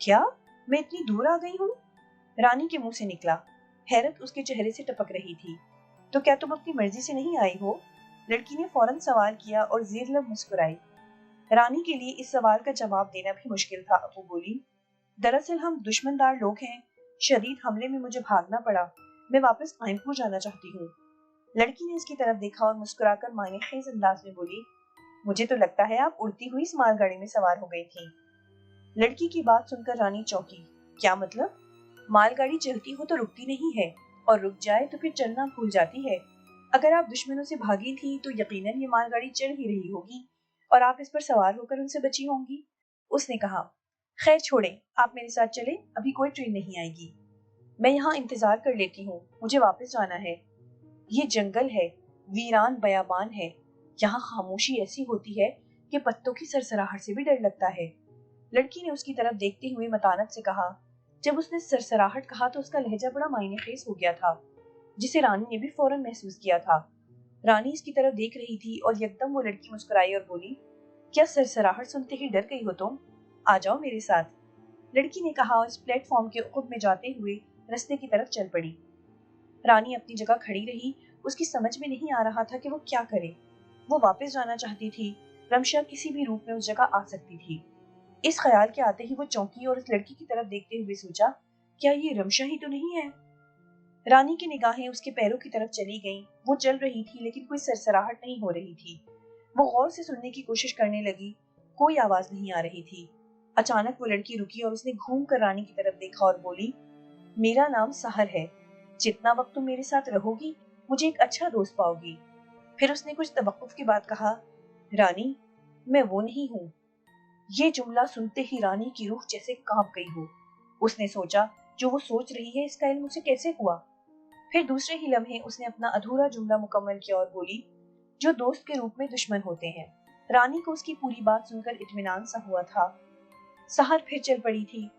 क्या? मैं इतनी दूर आ गई हूँ? रानी के मुंह से निकला। हैरत उसके चेहरे से टपक रही थी। तो क्या तुम अपनी मर्जी से नहीं आई हो? लड़की ने फौरन सवाल किया और ज़ेर लब मुस्कुराई। रानी के लिए इस सवाल का जवाब देना भी मुश्किल था। वो बोली, दरअसल हम दुश्मनदार लोग हैं। शदीद हमले में मुझे भागना पड़ा। मैं वापस कायमपुर जाना चाहती हूँ। लड़की ने इसकी तरफ देखा और मुस्कुराकर मायनेखेज अंदाज में बोली। मुझे तो लगता है आप उड़ती हुई इस मालगाड़ी में सवार हो गई थी। लड़की की बात सुनकर रानी चौंकी। क्या मतलब? मालगाड़ी चलती हो तो रुकती नहीं है, और रुक जाए तो फिर चलना भूल जाती है। अगर आप दुश्मनों से भागी थी तो यकीनन ये मालगाड़ी चल ही रही होगी और आप इस पर सवार होकर उनसे बची होंगी, उसने कहा। खैर छोड़ें, आप मेरे साथ चलें, अभी कोई ट्रेन नहीं आएगी। मैं यहाँ इंतजार कर लेती हूँ, मुझे वापस जाना है। ये जंगल है, वीरान बयाबान है। यहाँ खामोशी ऐसी होती है कि पत्तों की सरसराहट से भी डर लगता है। लड़की ने उसकी तरफ देखते हुए मतानत से कहा। जब उसने सरसराहट कहा तो उसका लहजा बड़ा मायनेखेज हो गया था, जिसे रानी ने भी फौरन महसूस किया था। रानी इसकी तरफ देख रही थी और यकदम वो लड़की मुस्कुराई और बोली, क्या सरसराहट सुनते ही डर गई हो तुम? आ जाओ मेरे साथ, लड़की ने कहा और इस प्लेटफॉर्म के उक़ुब में जाते हुए रास्ते की तरफ चल पड़ी। रानी अपनी जगह खड़ी रही। उसकी समझ में नहीं आ रहा था कि वो क्या करे। वो वापस जाना चाहती थी। रमशा किसी भी रूप में उस जगह आ सकती थी। इस ख्याल के आते ही वो चौंकी और उस लड़की की तरफ देखते हुए सोचा, क्या ये रमशा ही तो नहीं है? रानी की निगाहें उसके पैरों की तरफ चली गईं। वो चल रही थी लेकिन कोई सरसराहट नहीं हो रही थी। वो गौर से सुनने की कोशिश करने लगी। कोई आवाज नहीं आ रही थी। अचानक वो लड़की रुकी और उसने घूम कर रानी की तरफ देखा और बोली, मेरा नाम सहर है। जितना वक्त तुम मेरे साथ रहोगी मुझे एक अच्छा दोस्त पाओगी। फिर उसने कुछ तवक्कुफ के बाद कहा, रानी, मैं वो नहीं हूँ। ये जुमला सुनते ही रानी की रूह जैसे कांप गई हो। उसने सोचा, जो वो सोच रही है इसका इल्म उसे कैसे हुआ। फिर दूसरे ही लम्हे उसने अपना अधूरा जुमला मुकम्मल किया और बोली, जो दोस्त के रूप में दुश्मन होते हैं। रानी को उसकी पूरी बात सुनकर इत्मीनान सा हुआ था। सहर फिर चल पड़ी थी।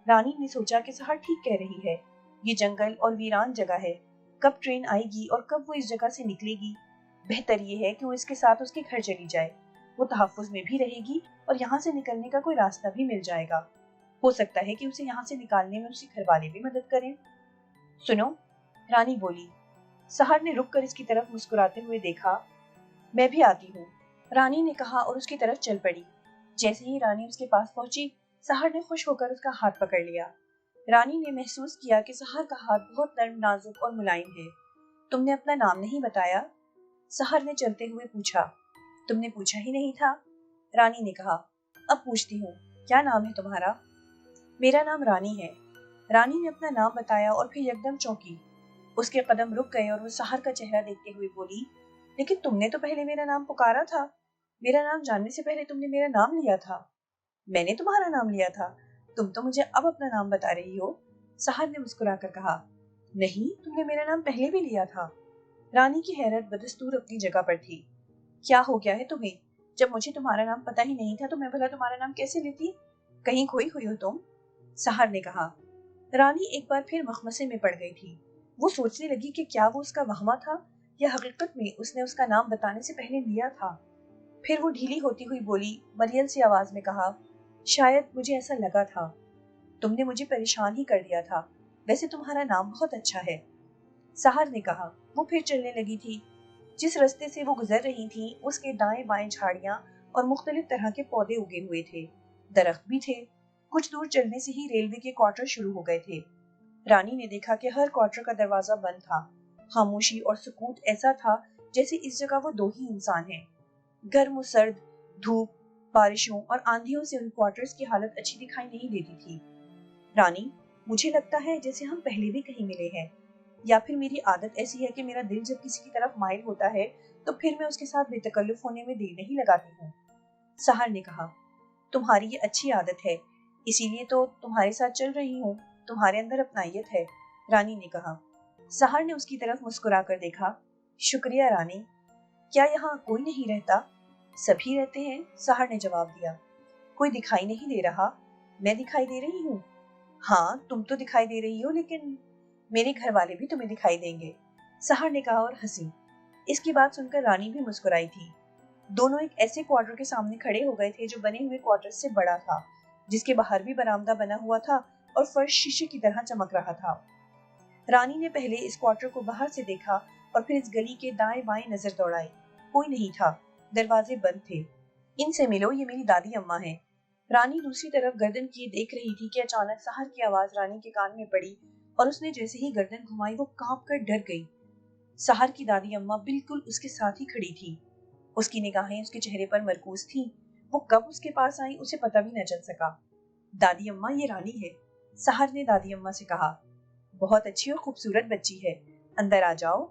रानी ने सोचा कि सहर ठीक कह रही है। ये जंगल और वीरान जगह है। कब ट्रेन आएगी और कब वो इस जगह से निकलेगी। बेहतर ये है कि वो इसके साथ उसके घर चली जाए। वो तहफ्फुज में भी रहेगी और यहाँ से निकलने का कोई रास्ता भी मिल जाएगा। हो सकता है कि उसे यहाँ से निकालने में उसके घर वाले भी मदद करें। सुनो, रानी बोली। सहर ने रुक कर इसकी तरफ मुस्कुराते हुए देखा। मैं भी आती हूँ, रानी ने कहा और उसकी तरफ चल पड़ी। जैसे ही रानी उसके पास पहुंची, सहर ने खुश होकर उसका हाथ पकड़ लिया। रानी ने महसूस किया कि सहर का हाथ बहुत नर्म, नाजुक और मुलायम है। तुमने अपना नाम नहीं बताया? सहर ने चलते हुए पूछा। तुमने पूछा ही नहीं था, रानी ने कहा। अब पूछती हूँ, क्या नाम है तुम्हारा? मेरा नाम रानी है। रानी ने अपना नाम बताया और फिर एकदम चौंकी। उसके कदम रुक गए और वो सहर का चेहरा देखते हुए बोली, लेकिन तुमने तो पहले मेरा नाम पुकारा था। मेरा नाम जानने से पहले तुमने मेरा नाम लिया था। मैंने तुम्हारा नाम लिया था? तुम तो मुझे अब अपना नाम बता रही हो। सहर ने मुस्कुराकर कहा। नहीं, तुमने मेरा नाम पहले भी लिया था। रानी की हैरत बदस्तूर अपनी जगह पर थी। क्या हो गया है तुम्हें? जब मुझे तुम्हारा नाम पता ही नहीं था तो मैं भला तुम्हारा नाम कैसे लेती? कहीं खोई हुई हो तुम? सहर ने कहा। रानी एक बार फिर मखमसे में पड़ गई थी। वो सोचने लगी कि क्या वो उसका वहमा था या हकीकत में उसने उसका नाम बताने से पहले लिया था। फिर वो ढीली होती हुई बोली, मरियल सी आवाज में कहा, शायद मुझे ऐसा लगा था। तुमने मुझे परेशान ही कर दिया था। वैसे तुम्हारा नाम बहुत अच्छा है। सहर ने कहा। वो फिर चलने लगी थी। जिस रास्ते से वो गुजर रही थी उसके दाएं बाएं झाड़ियां और मुख्तलिफ तरह के पौधे उगे हुए थे। दरख्त भी थे। कुछ दूर चलने से ही रेलवे के क्वार्टर शुरू हो गए थे। रानी ने देखा कि हर क्वार्टर का दरवाजा बंद था। खामोशी और सुकूत ऐसा था जैसे इस जगह वो दो ही इंसान हैं। गर्म और सर्द, धूप, बारिशों और आंधियों से उन क्वार्टर्स की हालत अच्छी दिखाई नहीं देती थी। रानी, मुझे लगता है जैसे हम पहले भी कहीं मिले हैं, या फिर मेरी आदत ऐसी है कि मेरा दिल जब किसी की तरफ माइल होता है तो फिर मैं उसके साथ बेतकल्लुफ होने में देर नहीं लगाती हूँ। सहर ने कहा। तुम्हारी ये अच्छी आदत है, इसीलिए तो तुम्हारे साथ चल रही हूँ। तुम्हारे अंदर अपनाइयत है, रानी ने कहा। सहर ने उसकी तरफ मुस्कुरा कर देखा। शुक्रिया रानी। क्या यहाँ कोई नहीं रहता? सभी रहते हैं, सहर ने जवाब दिया। कोई दिखाई नहीं दे रहा? मैं दिखाई दे रही हूँ? हाँ, तुम तो दिखाई दे रही हो, लेकिन मेरे घर वाले भी तुम्हें दिखाई देंगे, सहर ने कहा और हंसी। इसकी बात सुनकर रानी भी मुस्कुराई थी। दोनों एक ऐसे क्वार्टर के सामने खड़े हो गए थे जो बने हुए क्वार्टर से बड़ा था, जिसके बाहर भी बरामदा बना हुआ था और फर्श शीशे की तरह चमक रहा था। रानी ने पहले इस क्वार्टर को बाहर से देखा और फिर इस गली के दाएं बाएं नजर दौड़ाई। कोई नहीं था, दरवाजे बंद थे। इनसे मिलो, ये मेरी दादी अम्मा है। रानी दूसरी तरफ गर्दन किए देख रही थी कि अचानक सहर की आवाज रानी के कान में पड़ी और उसने जैसे ही गर्दन घुमाई वो कांप कर डर गई। सहर की दादी अम्मा बिल्कुल उसके साथ ही खड़ी थी। उसकी निगाहें उसके चेहरे पर मरकूज थीं। वो कब उसके पास आई उसे पता भी न चल सका। दादी अम्मा, ये रानी है, सहर ने दादी अम्मा से कहा। बहुत अच्छी और खूबसूरत बच्ची है, अंदर आ जाओ,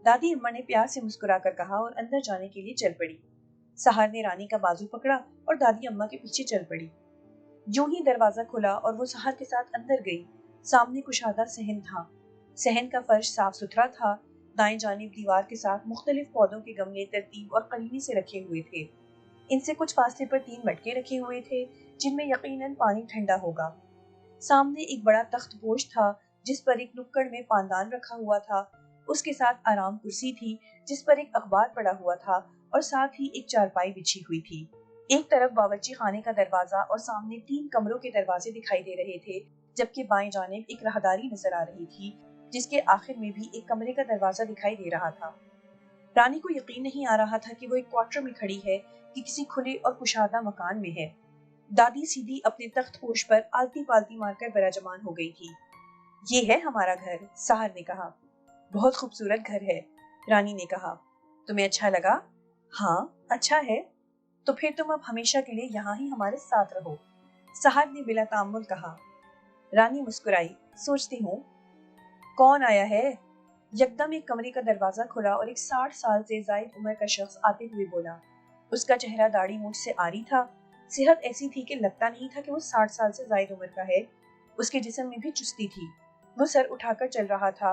दादी अम्मा ने प्यार से मुस्कुराकर कहा और अंदर जाने के लिए चल पड़ी। सहर ने रानी का बाजू पकड़ा और दादी अम्मा के पीछे चल पड़ी। यूं ही दरवाजा खुला और वो सहर के साथ अंदर गई। सामने कुशादा सहन था। सहन का फर्श साफ सुथरा था। दाएं जानिब दीवार के साथ मुख्तलिफ पौधों के गमले तरतीब और करीने से रखे हुए थे। इनसे कुछ फासले पर 3 मटके रखे हुए थे जिनमें यकीनन पानी ठंडा होगा। सामने एक बड़ा तख्त पोश था जिस पर एक नुक्कड़ में पानदान रखा हुआ था। उसके साथ आराम कुर्सी थी जिस पर एक अखबार पड़ा हुआ था और साथ ही एक चारपाई बिछी हुई थी। एक तरफ बावर्ची खाने का दरवाजा और सामने 3 कमरों के दरवाजे दिखाई दे रहे थे, जबकि बाएं जानिब एक राहदारी नजर आ रही थी जिसके आखिर में भी एक कमरे का दरवाजा दिखाई दे रहा था। रानी को यकीन नहीं आ रहा था कि वो एक क्वार्टर में खड़ी है कि किसी खुले और कुशादा मकान में है। दादी सीधी अपने तख्त पोश पर आलती पालती मारकर विराजमान हो गई थी। ये है हमारा घर, सहर ने कहा। बहुत खूबसूरत घर है, रानी ने कहा। तुम्हें अच्छा लगा? हाँ, अच्छा है। तो फिर तुम अब हमेशा के लिए यहाँ ही हमारे साथ रहो, सहर ने बिला तामुल कहा। रानी मुस्कुराई। सोचती हूँ कौन आया है? यकदम एक कमरे का दरवाजा खुला और एक 60 साल से जायद उम्र का शख्स आते हुए बोला। उसका चेहरा दाढ़ी मूंछ से आरी था। सेहत ऐसी थी कि लगता नहीं था कि वो 60 साल से जायद उम्र का है। उसके जिस्म में भी चुस्ती थी। वो सर उठाकर चल रहा था।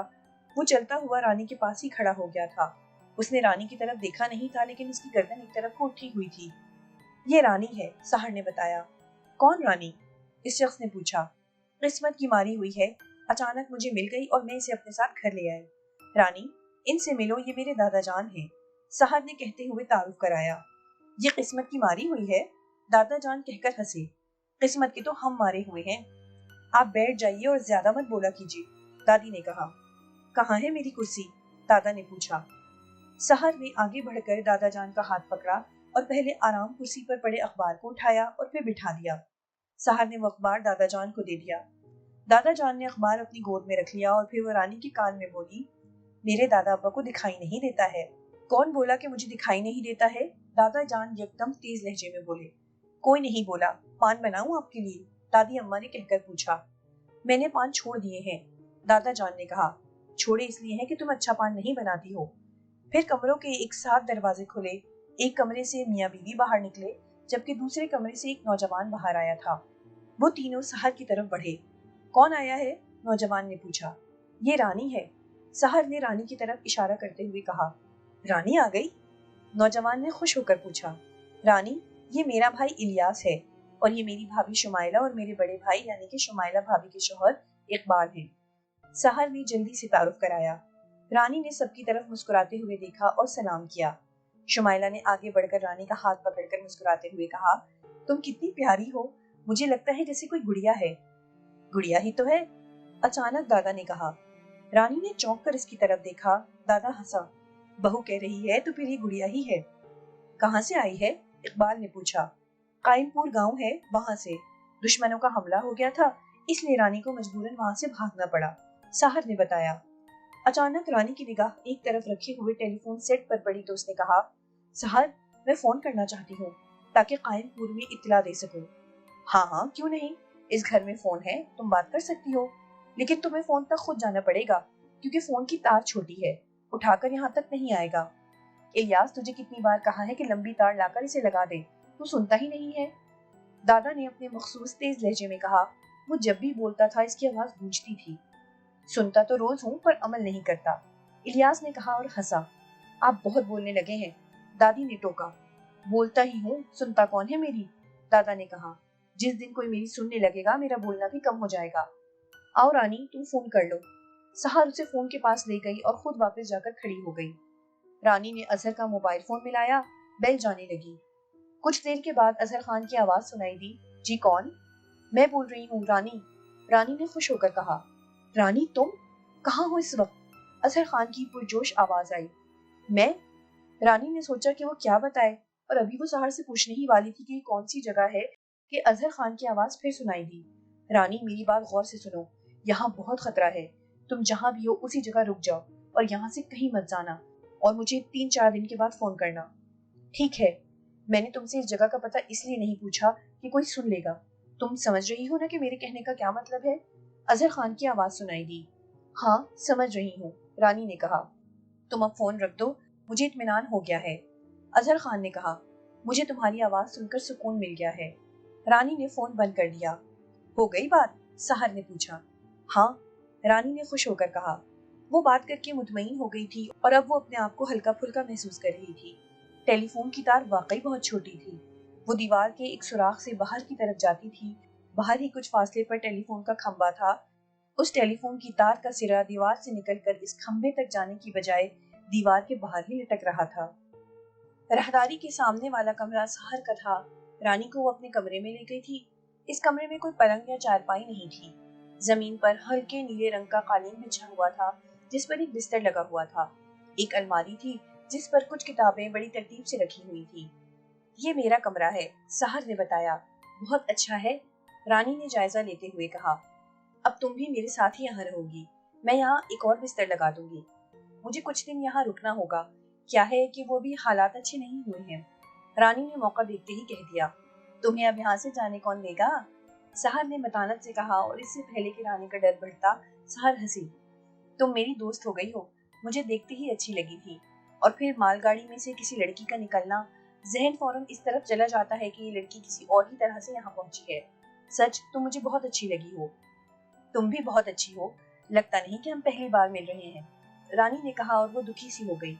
वो चलता हुआ रानी के पास ही खड़ा हो गया था। उसने रानी की तरफ देखा नहीं था, लेकिन उसकी गर्दन एक तरफ को उठी हुई थी। ये रानी है, साहर ने बताया। कौन रानी? इस शख्स ने पूछा। किस्मत की मारी हुई है, अचानक मुझे मिल गई और मैं इसे अपने साथ घर ले आई। रानी, इनसे मिलो, ये मेरे दादा जान हैं, साहर ने कहते हुए तारुफ कराया। ये किस्मत की मारी हुई है? दादा जान कहकर हंसे। किस्मत के तो हम मारे हुए हैं। आप बैठ जाइए और ज्यादा मत बोला कीजिए, दादी ने कहा। कहाँ है मेरी कुर्सी? दादा ने पूछा। सहर ने आगे बढ़कर दादा जान का हाथ पकड़ा और पहले आराम कुर्सी पर पड़े अखबार को उठाया और फिर बिठा दिया। सहर ने वो अखबार दादा जान को दे दिया। दादा जान ने अखबार अपनी गोद में रख लिया और फिर वो रानी के कान में बोली, मेरे दादा अब्बा को दिखाई नहीं देता है। कौन बोला कि मुझे दिखाई नहीं देता है? दादा जान एकदम तेज लहजे में बोले। कोई नहीं बोला। पान बनाऊं आपके लिए? दादी अम्मा ने कहकर पूछा। मैंने पान छोड़ दिए हैं, दादा जान ने कहा। छोड़े इसलिए हैं कि तुम अच्छा पान नहीं बनाती हो। फिर कमरों के एक साथ दरवाजे खुले। एक कमरे से मियाँ बीवी बाहर निकले, जबकि दूसरे कमरे से एक नौजवान बाहर आया था। वो तीनों सहर की तरफ बढ़े। कौन आया है? नौजवान ने पूछा। ये रानी है, सहर ने रानी की तरफ इशारा करते हुए कहा। रानी आ गई? नौजवान ने खुश होकर पूछा। रानी, ये मेरा भाई इलियास है और ये मेरी भाभी शुमाइला और मेरे बड़े भाई यानी कि शुमाइला भाभी के शौहर इकबाल हैं। सहर ने जल्दी से तारुफ कराया। रानी ने सबकी तरफ मुस्कुराते हुए देखा और सलाम किया। शुमाइला ने आगे बढ़कर रानी का हाथ पकड़कर मुस्कुराते हुए कहा, तुम कितनी प्यारी हो, मुझे लगता है जैसे कोई गुड़िया है। गुड़िया ही तो है, अचानक दादा ने कहा। रानी ने चौंक कर इसकी तरफ देखा। दादा हंसा। बहू कह रही है तो फिर ये गुड़िया ही है। कहाँ से आई है? इकबाल ने पूछा। कायमपुर गांव है, वहां से। दुश्मनों का हमला हो गया था, इसलिए रानी को मजबूरन वहां से भागना पड़ा, साहर ने बताया। अचानक रानी की निगाह एक तरफ रखे हुए टेलीफोन सेट पर पड़ी तो उसने कहा, साहर, मैं फोन करना चाहती हूँ ताकि कायमपुर में इत्तला दे सकूं। हाँ हाँ, क्यों नहीं, इस घर में फोन है, तुम बात कर सकती हो, लेकिन तुम्हें फोन तक खुद जाना पड़ेगा क्योंकि फोन की तार छोटी है, उठाकर यहाँ तक नहीं आएगा। इलियास, तुझे कितनी बार कहा है कि लंबी तार लाकर इसे लगा दे, तू सुनता ही नहीं है। दादा ने अपने मखसूस तेज लहजे में कहा। वो जब भी बोलता था इसकी आवाज गूंजती थी। सुनता तो रोज हूँ पर अमल नहीं करता, इलियास ने कहा और हंसा। आप बहुत बोलने लगे हैं, दादी ने टोका। बोलता ही हूँ, सुनता कौन है मेरी? दादा ने कहा। जिस दिन कोई मेरी सुनने लगेगा मेरा बोलना भी कम हो जाएगा। आओ रानी, तुम फोन कर लो। सहर उसे फोन के पास ले गई और खुद वापस जाकर खड़ी हो गई। रानी ने अजहर का मोबाइल फोन मिलाया, बेल जाने लगी। कुछ देर के बाद अजहर खान की आवाज सुनाई दी। जी कौन? मैं बोल रही हूँ रानी, रानी ने खुश होकर कहा। रानी, तुम कहाँ हो इस वक्त? अजहर खान की पुरजोश आवाज आई। मैं? रानी ने सोचा कि वो क्या बताए और अभी वो सहर से पूछने ही वाली थी कि ये कौन सी जगह है कि अजहर खान की आवाज फिर सुनाई दी। रानी, मेरी बात गौर से सुनो, यहाँ बहुत खतरा है, तुम जहाँ भी हो उसी जगह रुक जाओ और यहाँ से कहीं मत जाना और मुझे 3-4 दिन के बाद फोन करना। ठीक है, मैंने तुमसे इस जगह का पता इसलिए नहीं पूछा कि कोई सुन लेगा। तुम समझ रही हो ना कि मेरे कहने का क्या मतलब है? अजहर खान की आवाज सुनाई दी। हाँ, समझ रही हूँ, रानी ने कहा। तुम अब फोन रख दो, मुझे इत्मीनान हो गया है। अजहर खान ने कहा। मुझे तुम्हारी आवाज सुनकर सुकून मिल गया है। रानी ने फोन बंद कर दिया। हो गई बात? सहर ने पूछा। हाँ, रानी ने खुश होकर कहा। वो बात करके मुतमईन हो गई थी और अब वो अपने आप को हल्का फुल्का महसूस कर रही थी। टेलीफोन की तार वाकई बहुत छोटी थी। वो दीवार के एक सुराख से बाहर की तरफ जाती थी। बाहर ही कुछ फासले पर टेलीफोन का खंबा था। उस टेलीफोन की तार का सिरा दीवार से निकलकर इस खंबे तक जाने की बजाय दीवार के बाहर ही लटक रहा था। रहदारी के सामने वाला कमरा सहर का था। रानी को वो अपने कमरे में ले गई थी। इस कमरे में कोई पलंग या चारपाई नहीं थी। जमीन पर हल्के नीले रंग का कालीन बिछा हुआ था, जिस पर एक बिस्तर लगा हुआ था। एक अलमारी थी जिस पर कुछ किताबें बड़ी तरतीब से रखी हुई थी। ये मेरा कमरा है, सहर ने बताया। बहुत अच्छा है, रानी ने जायजा लेते हुए कहा। अब तुम भी मेरे साथ ही यहाँ रहोगी। मैं यहाँ एक और बिस्तर लगा दूंगी। मुझे कुछ दिन यहाँ रुकना होगा। क्या है कि वो भी हालात अच्छे नहीं हुए हैं। रानी ने मौका देखते ही कह दिया। तुम्हें अब यहाँ से जाने कौन देगा? सहर ने मतानत से कहा और इससे पहले कि रानी का डर बढ़ता, सहर हंसी। तुम मेरी दोस्त हो गई हो, मुझे देखते ही अच्छी लगी थी। और फिर मालगाड़ी में से किसी लड़की का निकलना, जहन फौरन इस तरफ चला जाता है कि ये लड़की किसी और ही तरह से यहाँ पहुंची है। सच, तुम मुझे बहुत अच्छी लगी हो। तुम भी बहुत अच्छी हो, लगता नहीं कि हम पहली बार मिल रहे हैं, रानी ने कहा, और वो दुखी सी हो गई।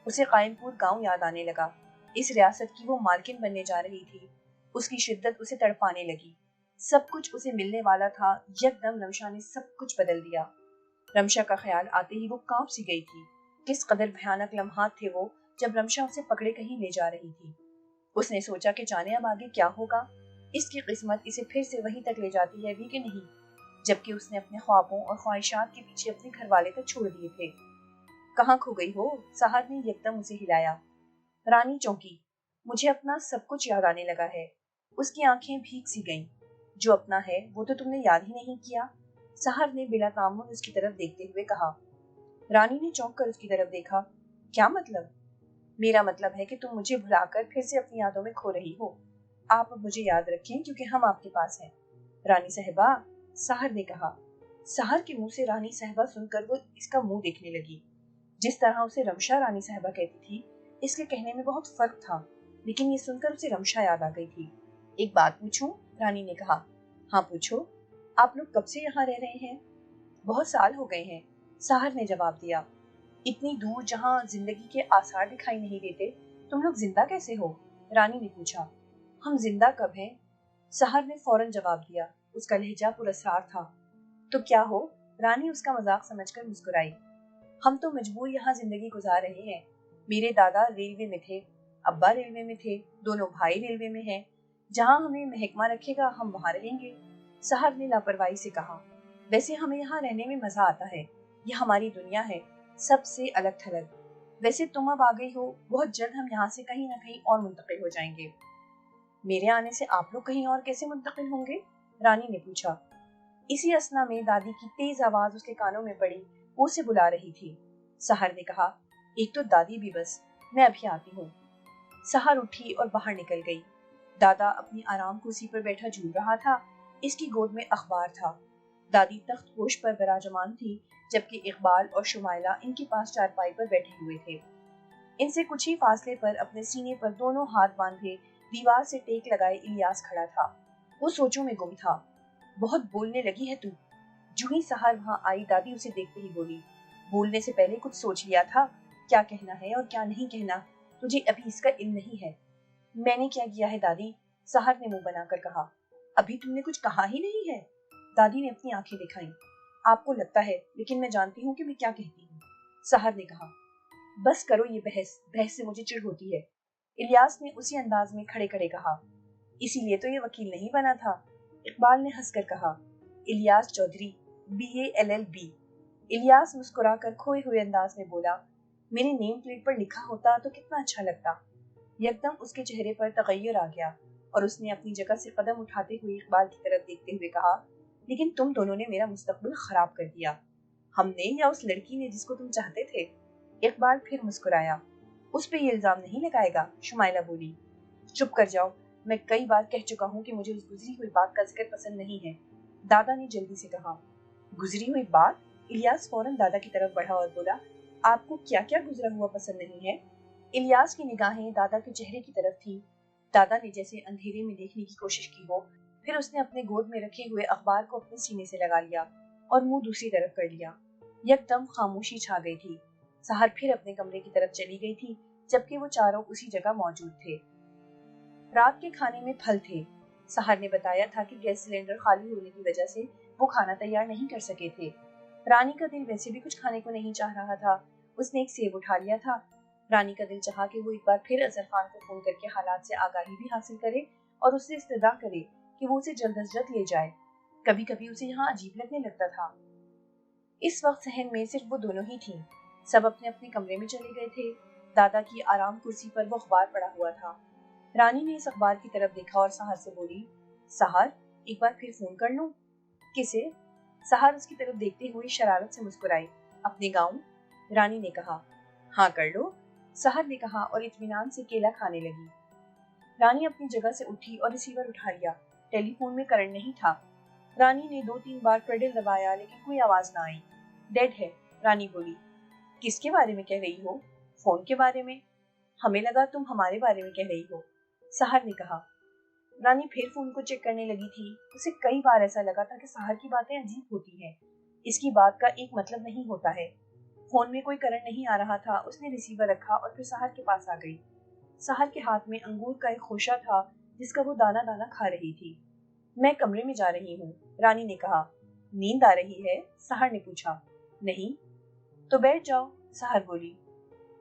उसे कायमपुर गांव याद आने लगा। इस रियासत की वो मालकिन बनने जा रही थी। उसकी शिद्दत उसे तड़पाने लगी। सब कुछ उसे मिलने वाला था। यकदम रमशा ने सब कुछ बदल दिया। रमशा का ख्याल आते ही वो कांप सी गई थी। किस कदर भयानक लम्हात थे वो जब रमशा उसे पकड़े कहीं ले जा रही थी। उसने सोचा कि जाने अब आगे क्या होगा। इसकी किस्मत इसे फिर से वहीं तक ले जाती है भी कि नहीं, जबकि उसने अपने ख्वाबों और ख्वाहिशात के पीछे अपने घर वाले तक छोड़ दिए थे। कहाँ खो गई हो? साहर ने यकदम उसे हिलाया। रानी चौंकी। मुझे अपना सब कुछ याद आने लगा है। उसकी आंखें भीग सी गईं। जो अपना है वो तो तुमने याद ही नहीं किया, साहर ने बिला तामुल उसकी तरफ देखते हुए कहा। रानी ने चौंक कर उसकी तरफ देखा। क्या मतलब? मेरा मतलब है कि तुम मुझे भुलाकर फिर से अपनी यादों में खो रही हो। आप अब मुझे याद रखें क्योंकि हम आपके पास हैं। रानी साहबा, साहर ने कहा। साहर के मुंह से रानी साहबा सुनकर वो इसका मुंह देखने लगी। जिस तरह उसे रमशा रानी साहबा कहती थी, इसके कहने में बहुत फर्क था, लेकिन ये सुनकर उसे रमशा याद आ गई थी। एक बात पूछूं? रानी ने कहा। हाँ पूछो। आप लोग कब से यहाँ रह रहे हैं? बहुत साल हो गए हैं, साहर ने जवाब दिया। इतनी दूर जहाँ जिंदगी के आसार दिखाई नहीं देते, तुम लोग जिंदा कैसे हो? रानी ने पूछा। हम जिंदा कब हैं? साहर ने फौरन जवाब दिया। उसका लहजा पुरस्कार था। तो क्या हो? रानी उसका मजाक समझकर मुस्कुराई। हम तो मजबूर यहाँ जिंदगी गुजार रहे हैं। मेरे दादा रेलवे में थे, अब्बा रेलवे में थे, दोनों भाई रेलवे में हैं। जहाँ हमें महकमा रखेगा हम वहाँ रहेंगे, साहर ने लापरवाही से कहा। वैसे हमें यहाँ रहने में मजा आता है। यह हमारी दुनिया है, सबसे अलग थलग। वैसे तुम अब आ गई हो, बहुत जल्द हम यहाँ से कहीं न कहीं और मुंतकिल हो जाएंगे। मेरे आने से आप लोग कहीं और कैसे मुंतकिल होंगे? रानी ने पूछा। इसी असना में दादी की तेज आवाज उसके कानों में पड़ी। वो उसे बुला रही थी। साहर ने कहा, एक तो दादी भी बस, मैं अभी आती हूँ। साहर उठी और बाहर निकल गई। दादा अपनी आराम कुर्सी पर बैठा झूल रहा था। इसकी गोद में अखबार था। दादी तख्त पोश पर विराजमान थी, जबकि इकबाल और शुमाइला इनके पास चारपाई पर बैठे हुए थे। इनसे कुछ ही फासले पर अपने सीने पर दोनों हाथ बांधे दीवार से टेक लगाए इलियास खड़ा था। वो सोचों में गुम था। बहुत बोलने लगी है तू। जो ही साहर वहां आई, दादी उसे देखते ही बोली। बोलने से पहले कुछ सोच लिया था? क्या कहना है और क्या नहीं कहना तुझे अभी इसका इल्म नहीं है। मैंने क्या किया है दादी? साहर ने मुंह बनाकर कहा। अभी तुमने कुछ कहा ही नहीं है। दादी ने अपनी आंखें दिखाई। आपको लगता है, लेकिन मैं जानती हूँ कि मैं क्या कहती हूँ, साहर ने कहा। बस करो ये बहस, बहस से मुझे चिढ़ होती है, इलियास ने उसी अंदाज में खड़े खड़े कहा। इसीलिए तो ये वकील नहीं बना था, इकबाल ने हंसकर कहा। Ilyas Chaudhary, BA LLB। इलियास मुस्कुराकर खोए हुए अंदाज में बोला। मेरे नेम प्लेट पर लिखा होता तो कितना अच्छा लगता। यकदम उसके चेहरे पर तगय्युर आ गया और उसने अपनी जगह से कदम उठाते हुए इकबाल की तरफ देखते हुए कहा, लेकिन तुम दोनों ने मेरा मुस्तकबिल खराब कर दिया। हमने या उस लड़की ने जिसको तुम चाहते थे? इकबाल फिर मुस्कुराया। उस पे ये इल्जाम नहीं लगाएगा, शुमाइला बोली। चुप कर जाओ, मैं कई बार कह चुका हूँ कि मुझे उस गुजरी हुई बात का जिक्र पसंद नहीं है, दादा ने जल्दी से कहा। गुजरी हुई बात? इलियास फौरन दादा की तरफ बढ़ा और बोला, आपको क्या क्या गुजरा हुआ पसंद नहीं है? इलियास की निगाहें दादा के चेहरे की तरफ थी। दादा ने जैसे अंधेरे में देखने की कोशिश की हो, फिर उसने अपने गोद में रखे हुए अखबार को अपने सीने से लगा लिया और मुंह दूसरी तरफ कर लिया। यकदम खामोशी छा गई थी। साहर फिर अपने कमरे की तरफ चली गई थी, जबकि वो चारों उसी जगह मौजूद थे। रात के खाने में फल थे। साहर ने बताया था कि गैस सिलेंडर खाली होने की वजह से वो खाना तैयार नहीं कर सके थे। रानी का दिल वैसे भी कुछ खाने को नहीं चाह रहा था। उसने एक सेब उठा लिया था। रानी का दिल चाहा कि वो एक बार फिर अजहर खान को फोन करके हालात से आगाही भी हासिल करे और उससे इस्तदा करे कि वो उसे जल्द अज जल्द ले जाए। कभी कभी उसे यहाँ अजीब लगने लगता था। इस वक्त सहन में सिर्फ वो दोनों ही थीं। सब अपने अपने कमरे में चले गए थे। दादा की आराम कुर्सी पर वो अखबार पड़ा हुआ था। रानी ने इस अखबार की तरफ देखा और साहर से बोली, साहर, एक बार फिर फोन कर लूं? किसे? साहर उसकी तरफ देखते हुए शरारत से मुस्कुराई। अपने गाँव? रानी ने कहा। हाँ कर लो, साहर ने कहा और इत्मीनान से केला खाने लगी। रानी अपनी जगह से उठी और रिसीवर उठा लिया। टेलीफोन में करंट नहीं था। रानी ने 2-3 बार पेडल दबाया, लेकिन कोई आवाज ना आई। डेड है, रानी बोली। किसके बारे में कह रही हो? फोन के बारे में? हमें लगा तुम हमारे बारे में कह रही हो, सहर ने कहा। रानी फिर फोन को चेक करने लगी थी। उसे कई बार ऐसा लगा था कि सहर की बातें अजीब होती हैं। इसकी बात का एक मतलब नहीं होता है। फोन में कोई करंट नहीं आ रहा था। उसने रिसीवर रखा और फिर सहर के पास आ गई। सहर के हाथ में अंगूर का एक खोशा था जिसका वो दाना दाना खा रही थी। मैं कमरे में जा रही हूँ, रानी ने कहा। नींद आ रही है? सहर ने पूछा। नहीं। तो बैठ जाओ, सहर बोली।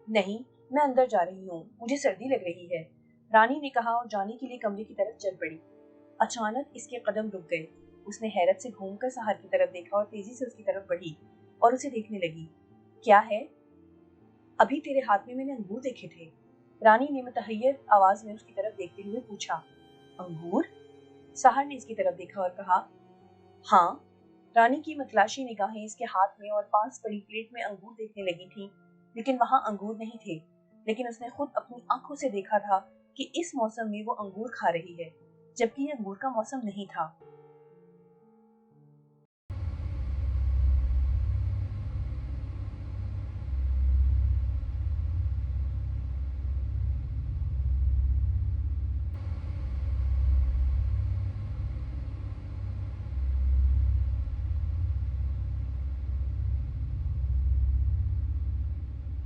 नहीं, मैं अंदर जा रही हूँ, मुझे सर्दी लग रही है, रानी ने कहा और जाने के लिए कमरे की तरफ चल पड़ी। अचानक इसके कदम रुक गए। उसने हैरत से घूमकर सहर की तरफ देखा और तेजी से उसकी तरफ बढ़ी और उसे देखने लगी। क्या है? अभी तेरे हाथ में मैंने अंगूर देखे थे, रानी ने मुतहय्यर आवाज में उसकी तरफ देखते हुए पूछा। अंगूर? सहर ने इसकी तरफ देखा और कहा, हाँ। रानी की मतलाशी निगाहें इसके हाथ में और पास पड़ी प्लेट में अंगूर देखने लगी थीं, लेकिन वहां अंगूर नहीं थे। लेकिन उसने खुद अपनी आंखों से देखा था कि इस मौसम में वो अंगूर खा रही है, जबकि ये अंगूर का मौसम नहीं था।